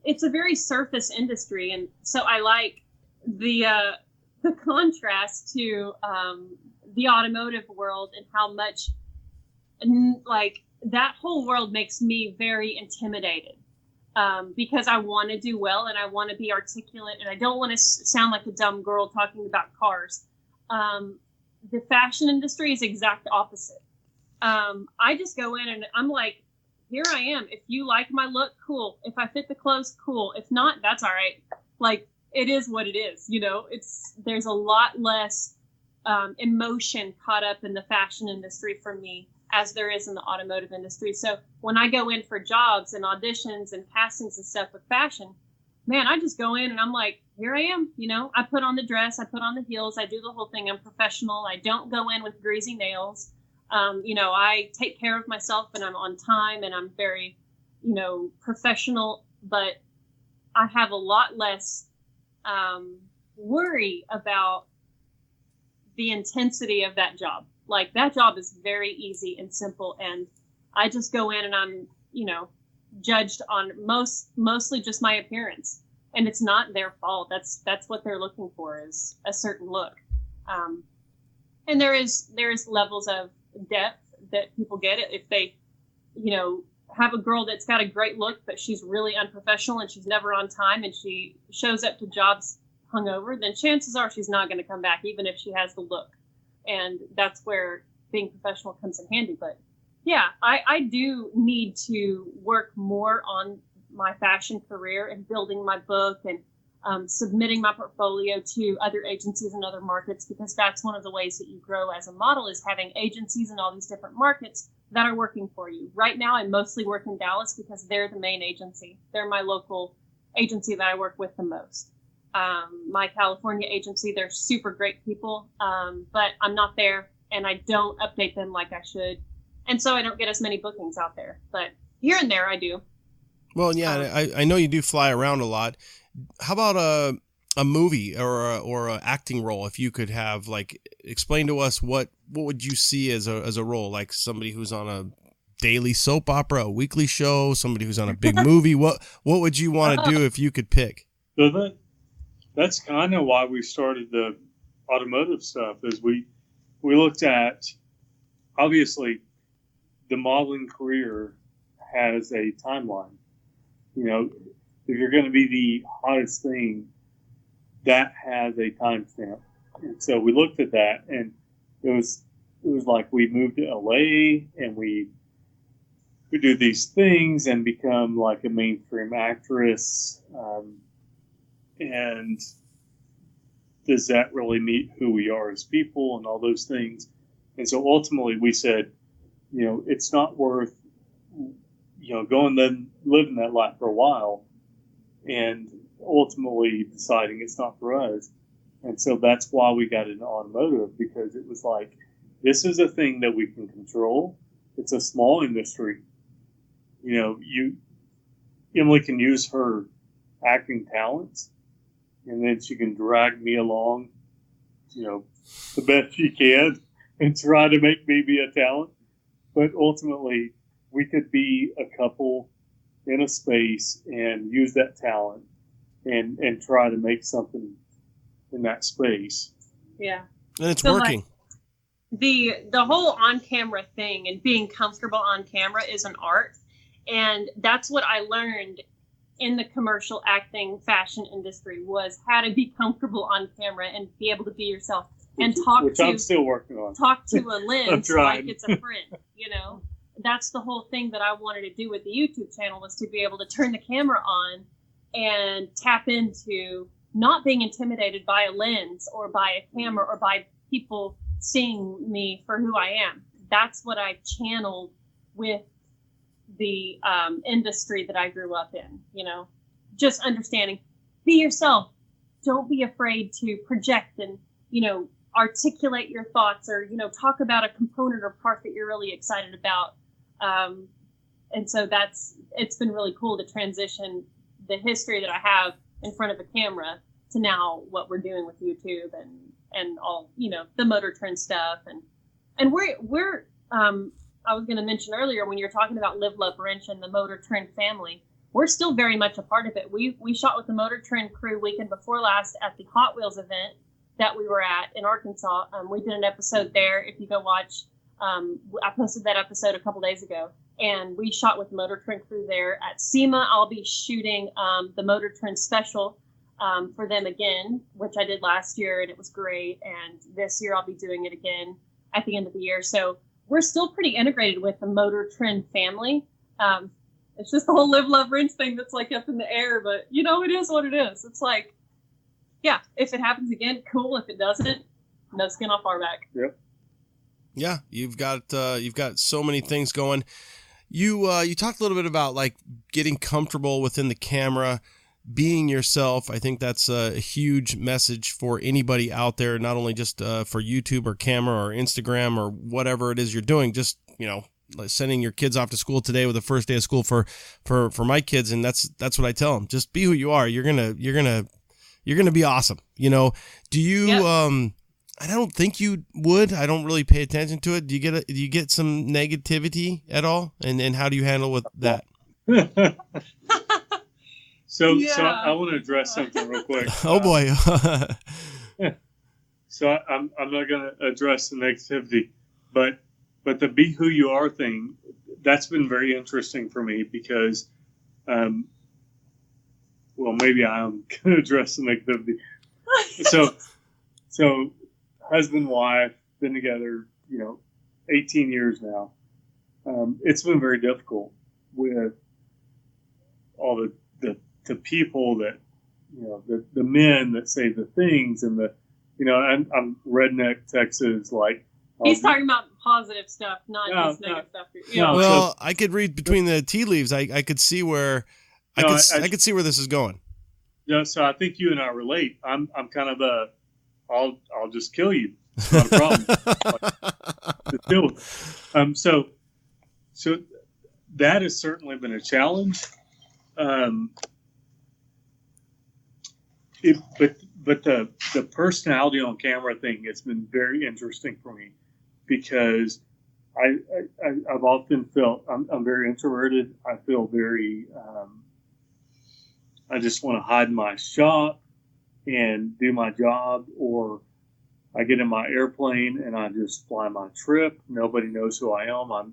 it's a very surface industry, and so I like the contrast to the automotive world and how much like that whole world makes me very intimidated. Because I want to do well and I want to be articulate and I don't want to sound like a dumb girl talking about cars. The fashion industry is exact opposite. I just go in and I'm like, here I am. If you like my look, cool. If I fit the clothes, cool. If not, that's all right. Like, it is what it is. There's a lot less emotion caught up in the fashion industry for me as there is in the automotive industry. So when I go in for jobs and auditions and castings and stuff with fashion, man, I just go in and I'm like, here I am. I put on the dress, I put on the heels, I do the whole thing. I'm professional. I don't go in with greasy nails. I take care of myself and I'm on time and I'm very, professional, but I have a lot less worry about the intensity of that job. Like, that job is very easy and simple, and I just go in and I'm, judged on mostly just my appearance, and it's not their fault. That's what they're looking for, is a certain look. And there's levels of depth that people get it if they, have a girl that's got a great look, but she's really unprofessional and she's never on time and she shows up to jobs hungover, then chances are she's not going to come back, even if she has the look. And that's where being professional comes in handy. But yeah, I do need to work more on my fashion career and building my book and submitting my portfolio to other agencies and other markets, because that's one of the ways that you grow as a model, is having agencies in all these different markets that are working for you. Right now, I mostly work in Dallas because they're the main agency. They're my local agency that I work with the most. My California agency, they're super great people, but I'm not there and I don't update them like I should. And so I don't get as many bookings out there, but here and there I do. Well, yeah, I know you do fly around a lot. How about a movie or a acting role? If you could have, like, explain to us what would you see as a role, like somebody who's on a daily soap opera, a weekly show, somebody who's on a big movie. What would you want to do if you could pick? So that's kind of why we started the automotive stuff, is we looked at, obviously, the modeling career has a timeline. If you're going to be the hottest thing, that has a timestamp. And so we looked at that, and it was like we moved to LA and we do these things and become like a mainstream actress. And does that really meet who we are as people and all those things? And so ultimately we said, it's not worth, going and living that life for a while and ultimately deciding it's not for us. And so that's why we got into automotive, because it was like, this is a thing that we can control. It's a small industry. Emily can use her acting talents, and then she can drag me along, the best she can and try to make me be a talent. But ultimately, we could be a couple in a space and use that talent and try to make something in that space. Yeah. And it's working. Like, the whole on-camera thing and being comfortable on camera is an art. And that's what I learned in the commercial acting fashion industry, was how to be comfortable on camera and be able to be yourself and which I'm still working on. Talk to a lens like it's a friend, That's the whole thing that I wanted to do with the YouTube channel, was to be able to turn the camera on and tap into not being intimidated by a lens or by a camera or by people seeing me for who I am. That's what I channeled with the industry that I grew up in, just understanding, be yourself. Don't be afraid to project and, articulate your thoughts or, talk about a component or part that you're really excited about. And so it's been really cool to transition the history that I have in front of a camera to now what we're doing with YouTube and all, the Motor Trend stuff. And we're I was going to mention earlier when you're talking about Live, Love, Wrench and the Motor Trend family, we're still very much a part of it. We shot with the Motor Trend crew weekend before last at the Hot Wheels event that we were at in Arkansas. We did an episode there. If you go watch, I posted that episode a couple days ago, and we shot with the Motor Trend crew there. At SEMA, I'll be shooting the Motor Trend special for them again, which I did last year, and it was great. And this year I'll be doing it again at the end of the year. So we're still pretty integrated with the Motor Trend family. It's just the whole Live, Love, Wrench thing that's like up in the air, but it is what it is. It's like, yeah, if it happens again, cool. If it doesn't, no skin off our back. Yep. Yeah, you've got so many things going. You talked a little bit about like getting comfortable within the camera, being yourself. I think that's a huge message for anybody out there, not only just for YouTube or camera or Instagram or whatever it is you're doing. Just like sending your kids off to school today with the first day of school for my kids, and that's what I tell them. Just be who you are. You're gonna be awesome. Do you? Yep. I don't think you would. I don't really pay attention to it. Do you get some negativity at all? And how do you handle with that? So I want to address something real quick. Oh boy. So I'm not going to address the negativity, but the be who you are thing, that's been very interesting for me because, maybe I am going to address the negativity. So husband, wife, been together, 18 years now. It's been very difficult with all the people that, the men that say the things and I'm redneck Texas, like. He's talking about positive stuff, not just negative stuff. I could read between the tea leaves. I could see where I could see where this is going. Yeah, so I think you and I relate. I'm kind of I'll just kill you. It's not a problem. Just deal with it. So that has certainly been a challenge. But the personality on camera thing, it's been very interesting for me because I've often felt I'm very introverted. I feel very I just want to hide in my shop and do my job, or I get in my airplane and I just fly my trip. Nobody knows who I am. I'm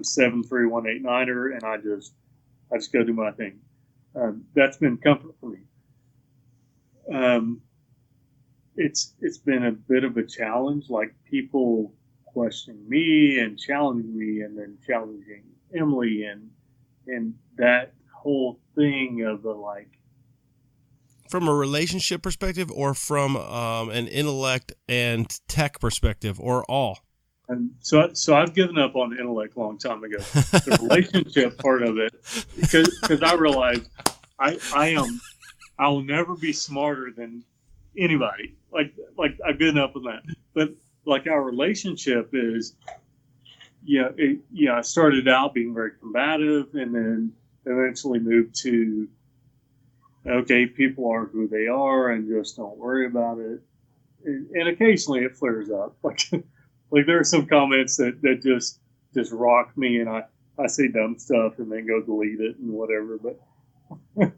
73189er, and I just go do my thing. That's been comfort for me. It's been a bit of a challenge, like people questioning me and challenging me, and then challenging Emily, and that whole thing of the like. From a relationship perspective, or from an intellect and tech perspective, or all? And so I've given up on the intellect a long time ago. The relationship part of it, because I realized I'll never be smarter than anybody. Like I've given up on that. But like our relationship is, I started out being very combative, and then eventually moved to, okay, people are who they are, and just don't worry about it. And occasionally it flares up. Like there are some comments that just rock me, and I say dumb stuff and then go delete it and whatever. But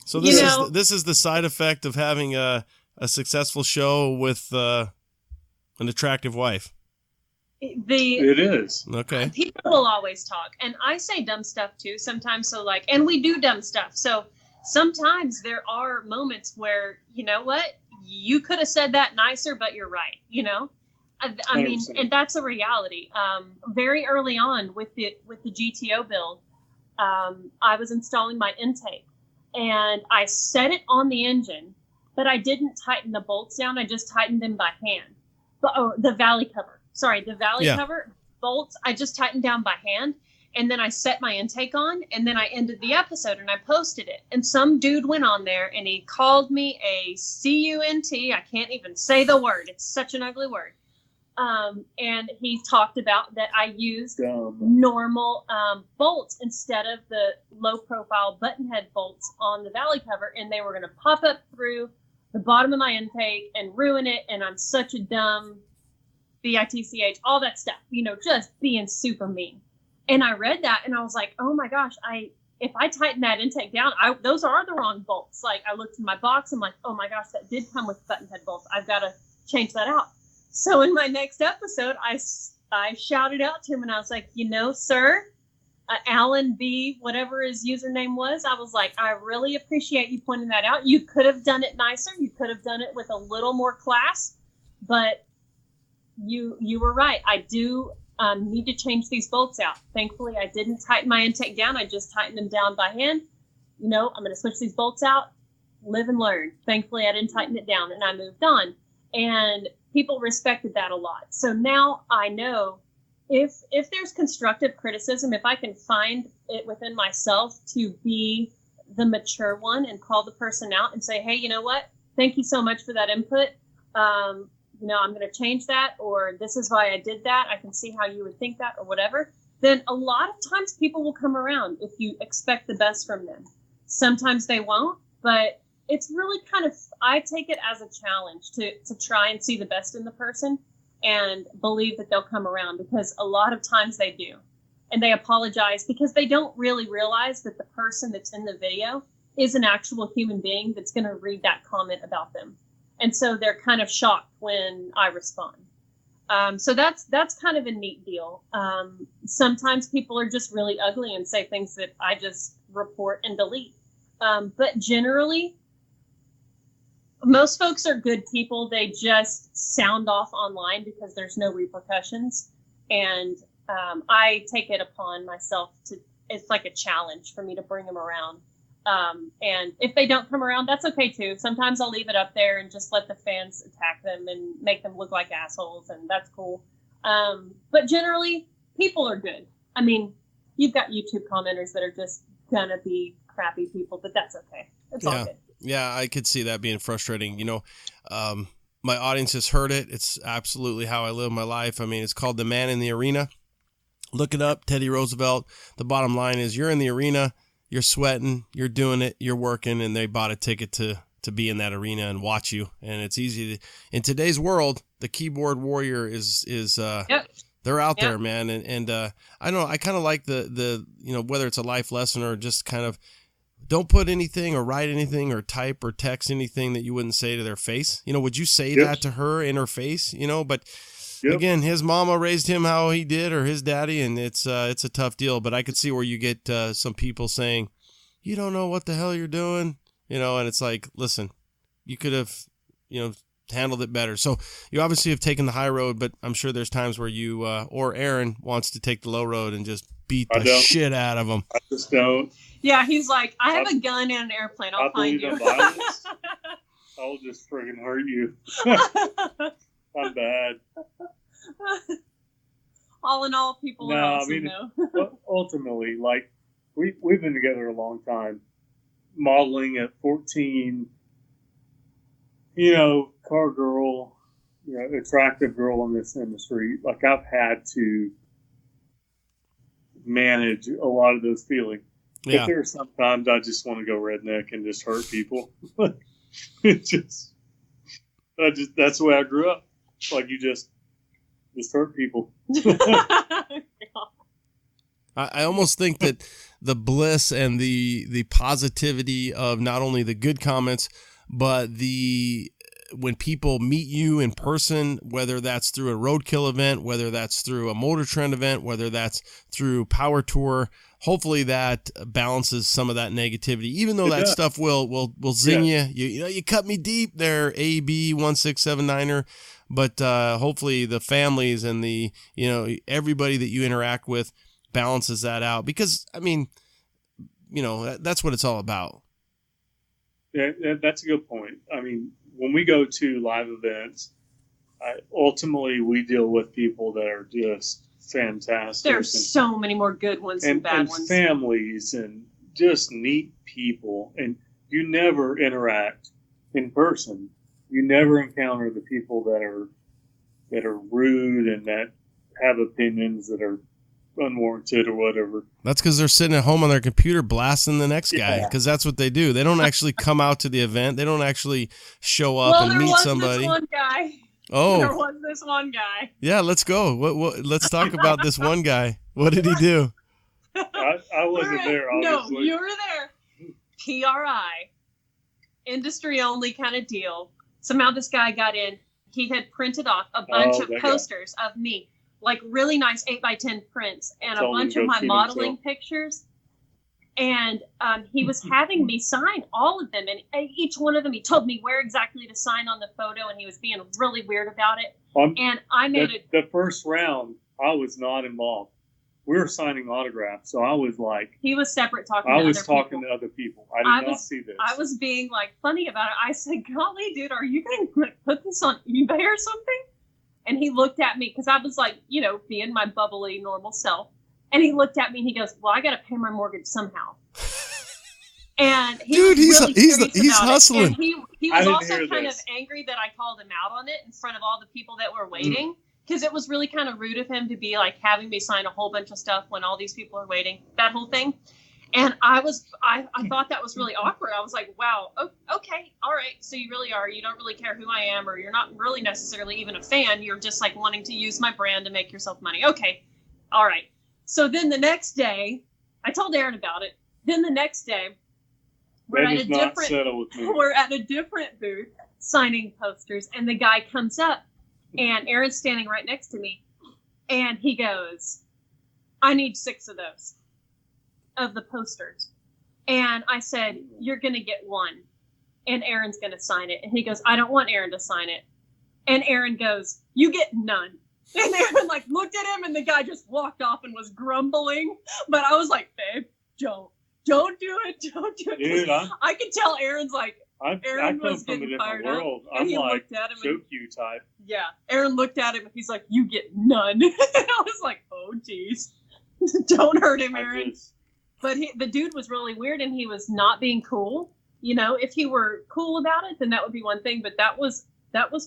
so this is the side effect of having a successful show with an attractive wife. It is. Okay. People will always talk, and I say dumb stuff too sometimes. So and we do dumb stuff. So sometimes there are moments where, you know what, you could have said that nicer, but you're right. I mean, and that's a reality. Very early on with the GTO build, I was installing my intake, and I set it on the engine, but I didn't tighten the bolts down. I just tightened them by hand. the valley cover. Sorry, the valley Yeah. cover bolts, I just tightened down by hand. And then I set my intake on, and then I ended the episode and I posted it. And some dude went on there and he called me a C-U-N-T. I can't even say the word. It's such an ugly word. And he talked about that I used normal bolts instead of the low-profile button head bolts on the valley cover, and they were going to pop up through the bottom of my intake and ruin it. And I'm such a dumb bitch, all that stuff, just being super mean. And I read that and I was like, oh my gosh, if I tighten that intake down, those are the wrong bolts. Like, I looked in my box, I'm like, oh my gosh, that did come with button head bolts. I've got to change that out. So in my next episode, I shouted out to him and I was like, sir, Alan B, whatever his username was, I was like, I really appreciate you pointing that out. You could have done it nicer. You could have done it with a little more class, but you were right. I do need to change these bolts out. Thankfully, I didn't tighten my intake down. I just tightened them down by hand. I'm going to switch these bolts out, live and learn. Thankfully, I didn't tighten it down and I moved on. And people respected that a lot. So now I know if there's constructive criticism, if I can find it within myself to be the mature one and call the person out and say, hey, you know what? Thank you so much for that input. I'm going to change that, or this is why I did that. I can see how you would think that, or whatever. Then a lot of times people will come around if you expect the best from them. Sometimes they won't, but it's really I take it as a challenge to try and see the best in the person and believe that they'll come around, because a lot of times they do. And they apologize because they don't really realize that the person that's in the video is an actual human being that's going to read that comment about them. And so they're kind of shocked when I respond. So that's kind of a neat deal. Sometimes people are just really ugly and say things that I just report and delete. But generally, most folks are good people. They just sound off online because there's no repercussions. And I take it upon myself it's like a challenge for me to bring them around. And if they don't come around, that's okay too. Sometimes I'll leave it up there and just let the fans attack them and make them look like assholes, and that's cool. But generally, people are good. I mean, you've got YouTube commenters that are just gonna be crappy people, but that's okay. It's all good. Yeah, I could see that being frustrating. My audience has heard it. It's absolutely how I live my life. I mean, it's called The Man in the Arena. Look it up, Teddy Roosevelt. The bottom line is you're in the arena. You're sweating, you're doing it, you're working, and they bought a ticket to be in that arena and watch you. And it's easy in today's world, the keyboard warrior is they're out there, man. And I don't know, I kind of like the whether it's a life lesson or just kind of don't put anything or write anything or type or text anything that you wouldn't say to their face. Would you say that to her in her face? But again, his mama raised him how he did, or his daddy, and it's a tough deal. But I could see where you get some people saying, you don't know what the hell you're doing, and it's like, listen, you could have, handled it better. So you obviously have taken the high road, but I'm sure there's times where you or Aaron wants to take the low road and just beat the shit out of them. I just don't. Yeah, he's like, I have a gun in an airplane. I'll find you. I'll just friggin' hurt you. I'm bad. All in all, people are awesome, though. Ultimately, like, we've been together a long time. Modeling at 14, car girl, attractive girl in this industry. Like, I've had to manage a lot of those feelings. Yeah. But there are sometimes I just want to go redneck and just hurt people. That's the way I grew up. Like, you just hurt people. I almost think that the bliss and the positivity of not only the good comments, but when people meet you in person, whether that's through a RoadKill event, whether that's through a Motor Trend event, whether that's through Power Tour, hopefully that balances some of that negativity, even though that stuff will zing you. You cut me deep there, AB1679er. But hopefully the families and the everybody that you interact with balances that out, because I mean, that's what it's all about. Yeah, that's a good point. I mean, when we go to live events, ultimately we deal with people that are just fantastic. There's so many more good ones than bad ones. Families and just neat people. And you never interact in person. You never encounter the people that are rude and that have opinions that are unwarranted or whatever. That's because they're sitting at home on their computer blasting the next guy, because that's what they do. They don't actually come out to the event. They don't actually show up and meet somebody. There was this one guy. Oh, there was this one guy. Yeah, let's go. Let's talk about this one guy. What did he do? I wasn't there, obviously. No, you were there. PRI, industry only kind of deal. Somehow this guy got in. He had printed off a bunch of posters of me, like really nice 8x10 prints, and a bunch of my modeling pictures. And he was having me sign all of them, and each one of them, he told me where exactly to sign on the photo, and he was being really weird about it. And I made the first round, I was not involved. We were signing autographs, so I was like... He was separate talking to other people. I was talking to other people. I did not see this. I was being, like, funny about it. I said, golly, dude, are you going to put this on eBay or something? And he looked at me, because I was, like, being my bubbly, normal self. And he looked at me, and he goes, well, I got to pay my mortgage somehow. And he's hustling. And he was also kind of angry that I called him out on it in front of all the people that were waiting. Because it was really kind of rude of him to be like having me sign a whole bunch of stuff when all these people are waiting, that whole thing. And I thought that was really awkward. I was like, wow, okay, all right. So you really are. You don't really care who I am, or you're not really necessarily even a fan. You're just like wanting to use my brand to make yourself money. Okay, all right. So then the next day, I told Aaron about it. Then the next day, we're at a different booth signing posters, and the guy comes up. And Aaron's standing right next to me, and he goes, I need 6 of those, of the posters. And I said, you're going to get 1, and Aaron's going to sign it. And he goes, I don't want Aaron to sign it. And Aaron goes, you get none. And Aaron looked at him, and the guy just walked off and was grumbling. But I was like, babe, don't do it. Don't do it. Dude, I could tell Aaron's like, Aaron I come was from a getting different fired world. up, and he looked at him. So cute type. Yeah, Aaron looked at him, and he's like, "You get none." And I was like, "Oh, geez, don't hurt him, Aaron." But the dude was really weird, and he was not being cool. If he were cool about it, then that would be one thing. But that was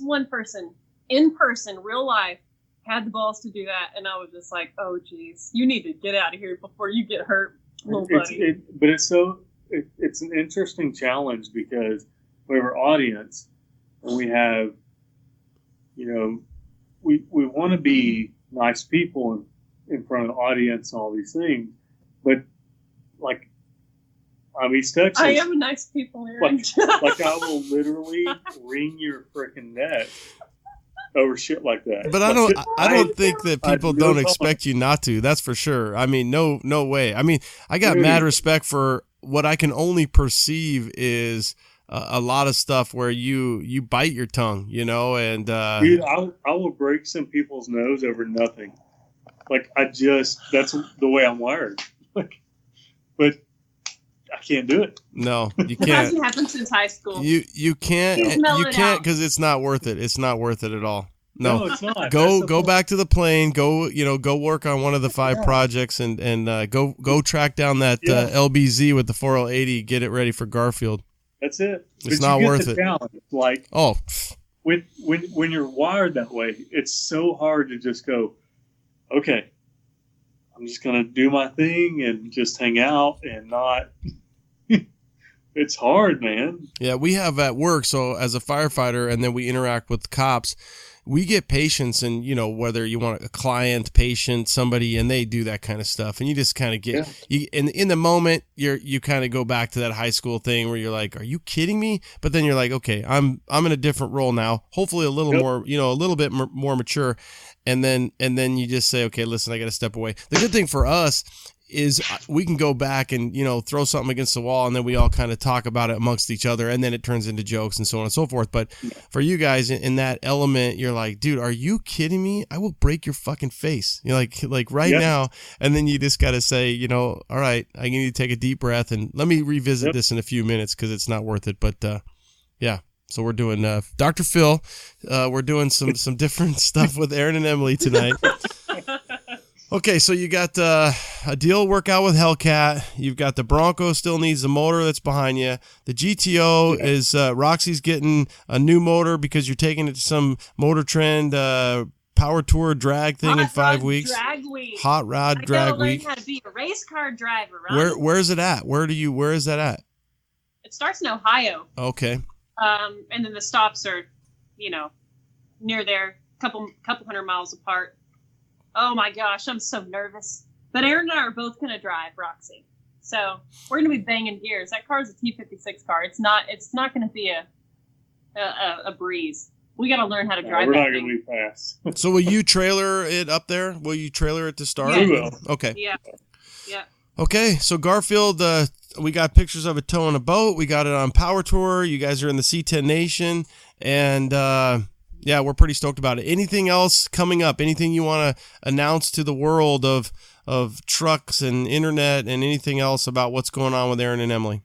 one person in person, real life, had the balls to do that, and I was just like, "Oh, geez, you need to get out of here before you get hurt, little buddy." But it's an interesting challenge because we have our audience and we have, we want to be nice people in front of the audience and all these things. But I'm East Texas. I am nice people, Aaron. I will literally wring your freaking neck over shit like that. But I don't think that people don't expect you not to. That's for sure. I mean, no way. I mean, I got mad respect for what I can only perceive is a lot of stuff where you bite your tongue, and dude, I will break some people's nose over nothing. That's the way I'm wired. But I can't do it. No, you can't. It hasn't happened since high school. You can't because it's not worth it. It's not worth it at all. No, it's not. Go back to the plane. Go work on one of the 5 projects and go track down that LBZ with the 4080. Get it ready for Garfield. That's it. It's not worth it. When you're wired that way, it's so hard to just go, okay, I'm just gonna do my thing and just hang out and not. It's hard, man. Yeah, we have at work. So as a firefighter, and then we interact with cops. We get patients, and whether you want a client, patient, somebody, and they do that kind of stuff, and you just kind of get in the moment. You kind of go back to that high school thing where you're like, "Are you kidding me?" But then you're like, "Okay, I'm in a different role now. Hopefully, a little more, a little bit more mature." And then you just say, "Okay, listen, I got to step away." The good thing for us is we can go back and throw something against the wall, and then we all kind of talk about it amongst each other, and then it turns into jokes and so on and so forth. But for you guys in that element, you're like, dude, are you kidding me? I will break your fucking face. You're like right now. And then you just got to say, all right, I need to take a deep breath and let me revisit this in a few minutes because it's not worth it. But yeah, So we're doing Dr. Phil. We're doing some different stuff with Aaron and Emily tonight. Okay, so you got a deal workout with Hellcat. You've got the Bronco still needs the motor that's behind you. The GTO is Roxy's getting a new motor because you're taking it to some Motor Trend power tour drag thing in 5 weeks. Drag week. Hot rod drag week. I gotta learn how to be a race car driver, right? Where's it at? Where is that at? It starts in Ohio. Okay. And then the stops are, near there, couple hundred miles apart. Oh my gosh, I'm so nervous. But Aaron and I are both gonna drive Roxy, so we're gonna be banging gears. That car is a T56 car. It's not gonna be a breeze. We gotta learn how to drive. We're that not thing. gonna be fast. So will you trailer it up there? Will you trailer it to start? Yeah. We will. Okay. Yeah. Okay, so Garfield, we got pictures of it towing a boat. We got it on Power Tour. You guys are in the C10 Nation, and yeah, we're pretty stoked about it. Anything else coming up? Anything you want to announce to the world of trucks and internet and anything else about what's going on with Aaron and Emily?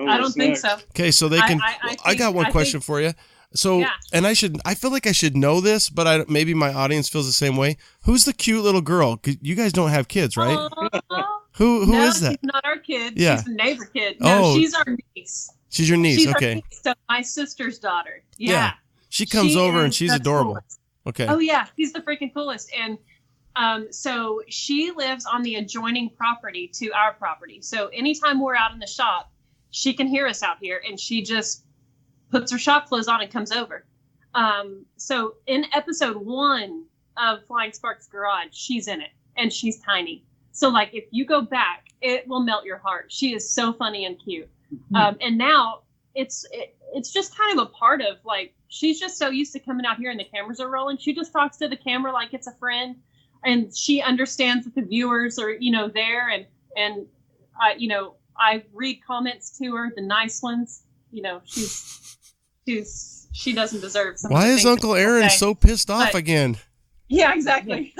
I don't think so. Okay, so they can. I got one question for you. So, Yeah. and I feel like I should know this, but maybe my audience feels the same way. Who's the cute little girl? 'Cause you guys don't have kids, right? Who no, is that? She's not our kid. Yeah. She's the neighbor kid. No, Oh. she's our niece. She's your niece. She's our Okay. niece, so my sister's daughter. Yeah. Yeah. She comes over and is she's the adorable. coolest. Okay. Oh yeah, she's the freaking coolest. And so she lives on the adjoining property to our property. So anytime we're out in the shop, she can hear us out here, and she just puts her shop clothes on and comes over. So in episode 1 of Flying Sparks Garage, she's in it, and she's tiny. So like if you go back, it will melt your heart. She is so funny and cute. And now it's just kind of a part of, like, she's just so used to coming out here and the cameras are rolling. She just talks to the camera like it's a friend, and she understands that the viewers are, there, and I read comments to her, the nice ones. She doesn't deserve some. Why of the is things Uncle that people Aaron say. so pissed off But- again? Yeah, exactly.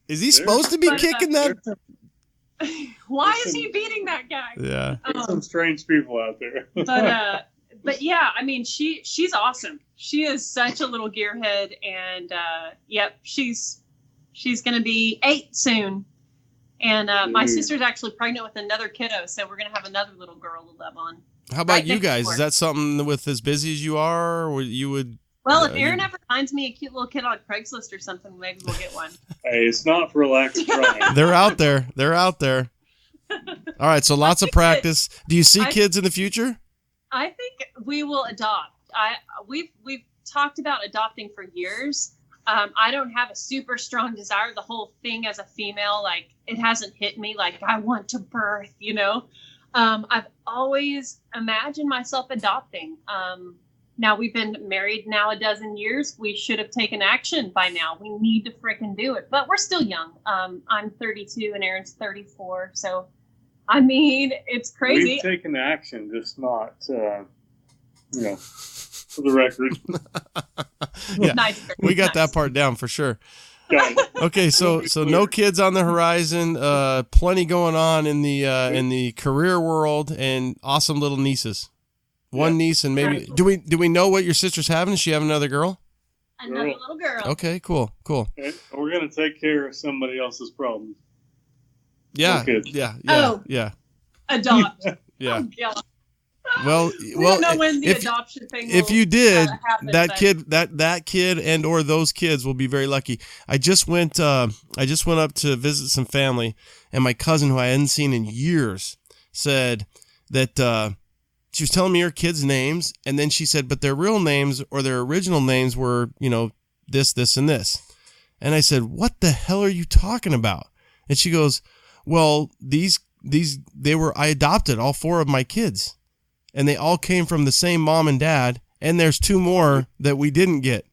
Is he supposed to be But, kicking that? Why is he beating that guy? Yeah. There's some strange people out there. But yeah, I mean, she's awesome. She is such a little gearhead, and yep, she's gonna be 8 soon. And my sister's actually pregnant with another kiddo, so we're gonna have another little girl to love on. How about Right you next guys? door. Is that something with as busy as you are, or you would? Well, if Yeah, Aaron you- ever finds me a cute little kid on Craigslist or something, maybe we'll get one. Hey, it's not for lack of trying. They're out there. They're out there. All right, so lots of practice. Do you see kids in the future? I think we will adopt. We've talked about adopting for years. I don't have a super strong desire. The whole thing as a female, like, it hasn't hit me like I want to birth, I've always imagined myself adopting. Now we've been married now a dozen years. We should have taken action by now. We need to freaking do it, but we're still young. I'm 32 and Aaron's 34. So, I mean, it's crazy. We've taken action, just not, for the record. Yeah, Nice. we got Nice. that part down for sure. Got it. Okay, so no kids on the horizon. Plenty going on in the career world, and awesome little nieces. One niece, and maybe do we know what your sister's having? Does she have another girl? Another little girl. Okay, cool. And we're going to take care of somebody else's problems. Yeah, No kids. yeah, Oh. yeah. Adopt. Yeah. Oh, God. Well, We don't know when the if adoption thing if will, you did, happen, that but- kid, that kid, and or those kids will be very lucky. I just went up to visit some family, and my cousin, who I hadn't seen in years, said that she was telling me her kids' names, and then she said, but their real names or their original names were, this, this, and this. And I said, what the hell are you talking about? And she goes, well, I adopted all 4 of my kids, and they all came from the same mom and dad, and there's 2 more that we didn't get.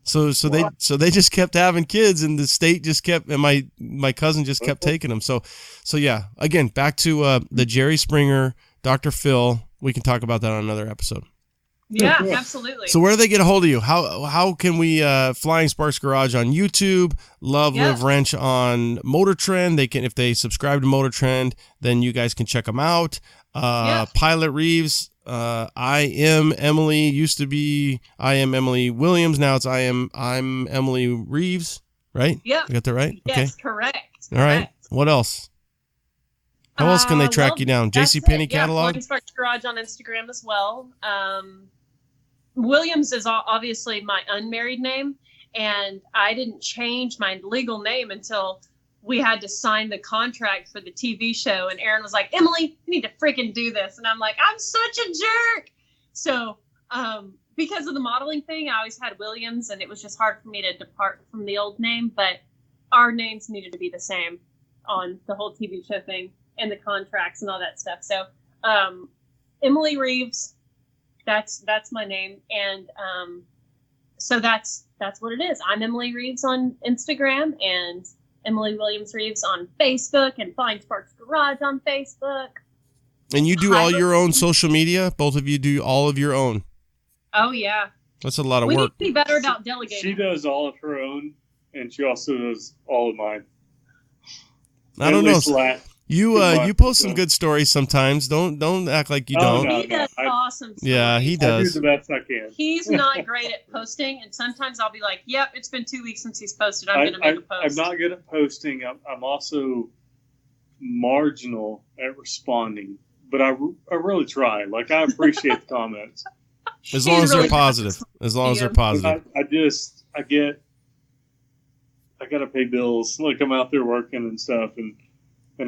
So they just kept having kids, and the state just kept, and my cousin just kept taking them. So yeah, again, back to the Jerry Springer, Dr. Phil. We can talk about that on another episode. Yeah, absolutely. So where do they get a hold of you? How can we Flying Sparks Garage on YouTube, Love Yeah. Live Wrench on Motor Trend? They can, if they subscribe to Motor Trend, then you guys can check them out. Pilot Reeves. I am Emily. Used to be I am Emily Williams. Now it's I'm Emily Reeves. Right? Yeah. You got that right? Yes, Okay. correct. All right. What else? How else can they track you down? JCPenney catalog? Flying Sparks Garage on Instagram as well. Williams is obviously my unmarried name, and I didn't change my legal name until we had to sign the contract for the TV show. And Aaron was like, Emily, you need to freaking do this. And I'm like, I'm such a jerk. So because of the modeling thing, I always had Williams, and it was just hard for me to depart from the old name. But our names needed to be the same on the whole TV show thing and the contracts and all that stuff. So Emily Reeves, that's my name. And so that's what it is. I'm Emily Reeves on Instagram, and Emily Williams Reeves on Facebook, and Flying Sparks Garage on Facebook. And you do all your own social media? Both of you do all of your own? Oh, yeah. That's a lot of we work. We need to be better about delegating. She does all of her own, and she also does all of mine. I don't know. You post some good stories sometimes. Don't act like you don't. He does awesome stories. Yeah, he does. I do the best I can. He's not great at posting, and sometimes I'll be like, yep, it's been 2 weeks since he's posted. I'm going to make a post. I'm not good at posting. I'm also marginal at responding, but I really try. Like, I appreciate the comments. As long as they're positive. As long as they're positive. I got to pay bills. Like, I'm out there working and stuff, and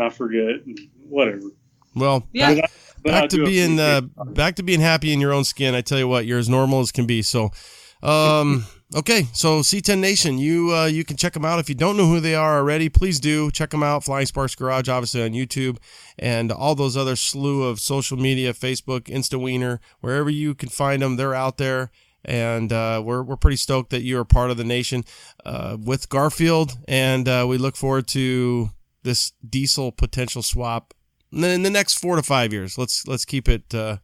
I forget and whatever. Well, yeah. back to being happy in your own skin. I tell you what, you're as normal as can be. So, okay. So C10 Nation, you can check them out. If you don't know who they are already, please do check them out. Flying Sparks Garage, obviously on YouTube, and all those other slew of social media, Facebook, InstaWiener, wherever you can find them, they're out there. And we're pretty stoked that you are part of the nation with Garfield, and we look forward to this diesel potential swap in the next 4 to 5 years. Let's keep it. Oh,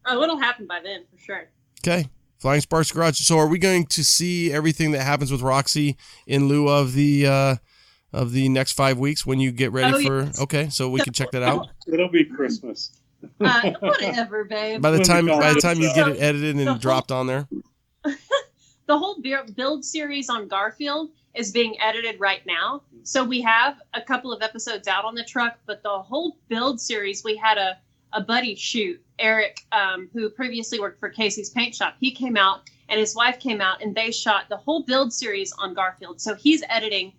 it'll happen by then for sure. Okay, Flying Sparks Garage. So, are we going to see everything that happens with Roxy in lieu of the next 5 weeks when you get ready for? Yes. Okay, so we can check that out. It'll be Christmas. Whatever, babe. By the time you get it edited and dropped on there. The whole build series on Garfield is being edited right now. So we have a couple of episodes out on the truck, but the whole build series, we had a buddy shoot, Eric, who previously worked for Casey's Paint Shop. He came out and his wife came out, and they shot the whole build series on Garfield. So he's editing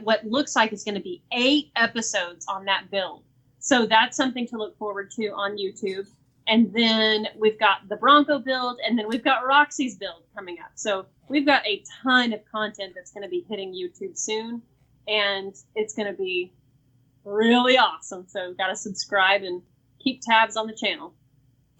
what looks like is going to be 8 episodes on that build. So that's something to look forward to on YouTube. And then we've got the Bronco build, and then we've got Roxy's build coming up. So we've got a ton of content that's going to be hitting YouTube soon, and it's going to be really awesome. So got to subscribe and keep tabs on the channel.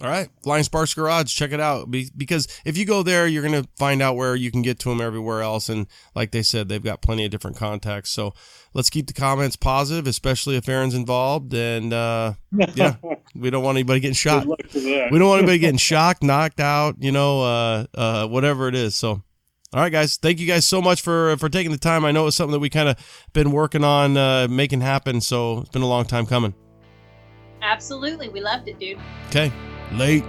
All right, Flying Sparks Garage, check it out. Because if you go there, you're going to find out where you can get to them everywhere else. And like they said, they've got plenty of different contacts. So let's keep the comments positive, especially if Aaron's involved. And yeah, we don't want anybody getting shot. We don't want anybody getting shocked, knocked out, whatever it is. So, all right, guys, thank you guys so much for taking the time. I know it's something that we kind of been working on making happen. So it's been a long time coming. Absolutely. We loved it, dude. Okay. Late.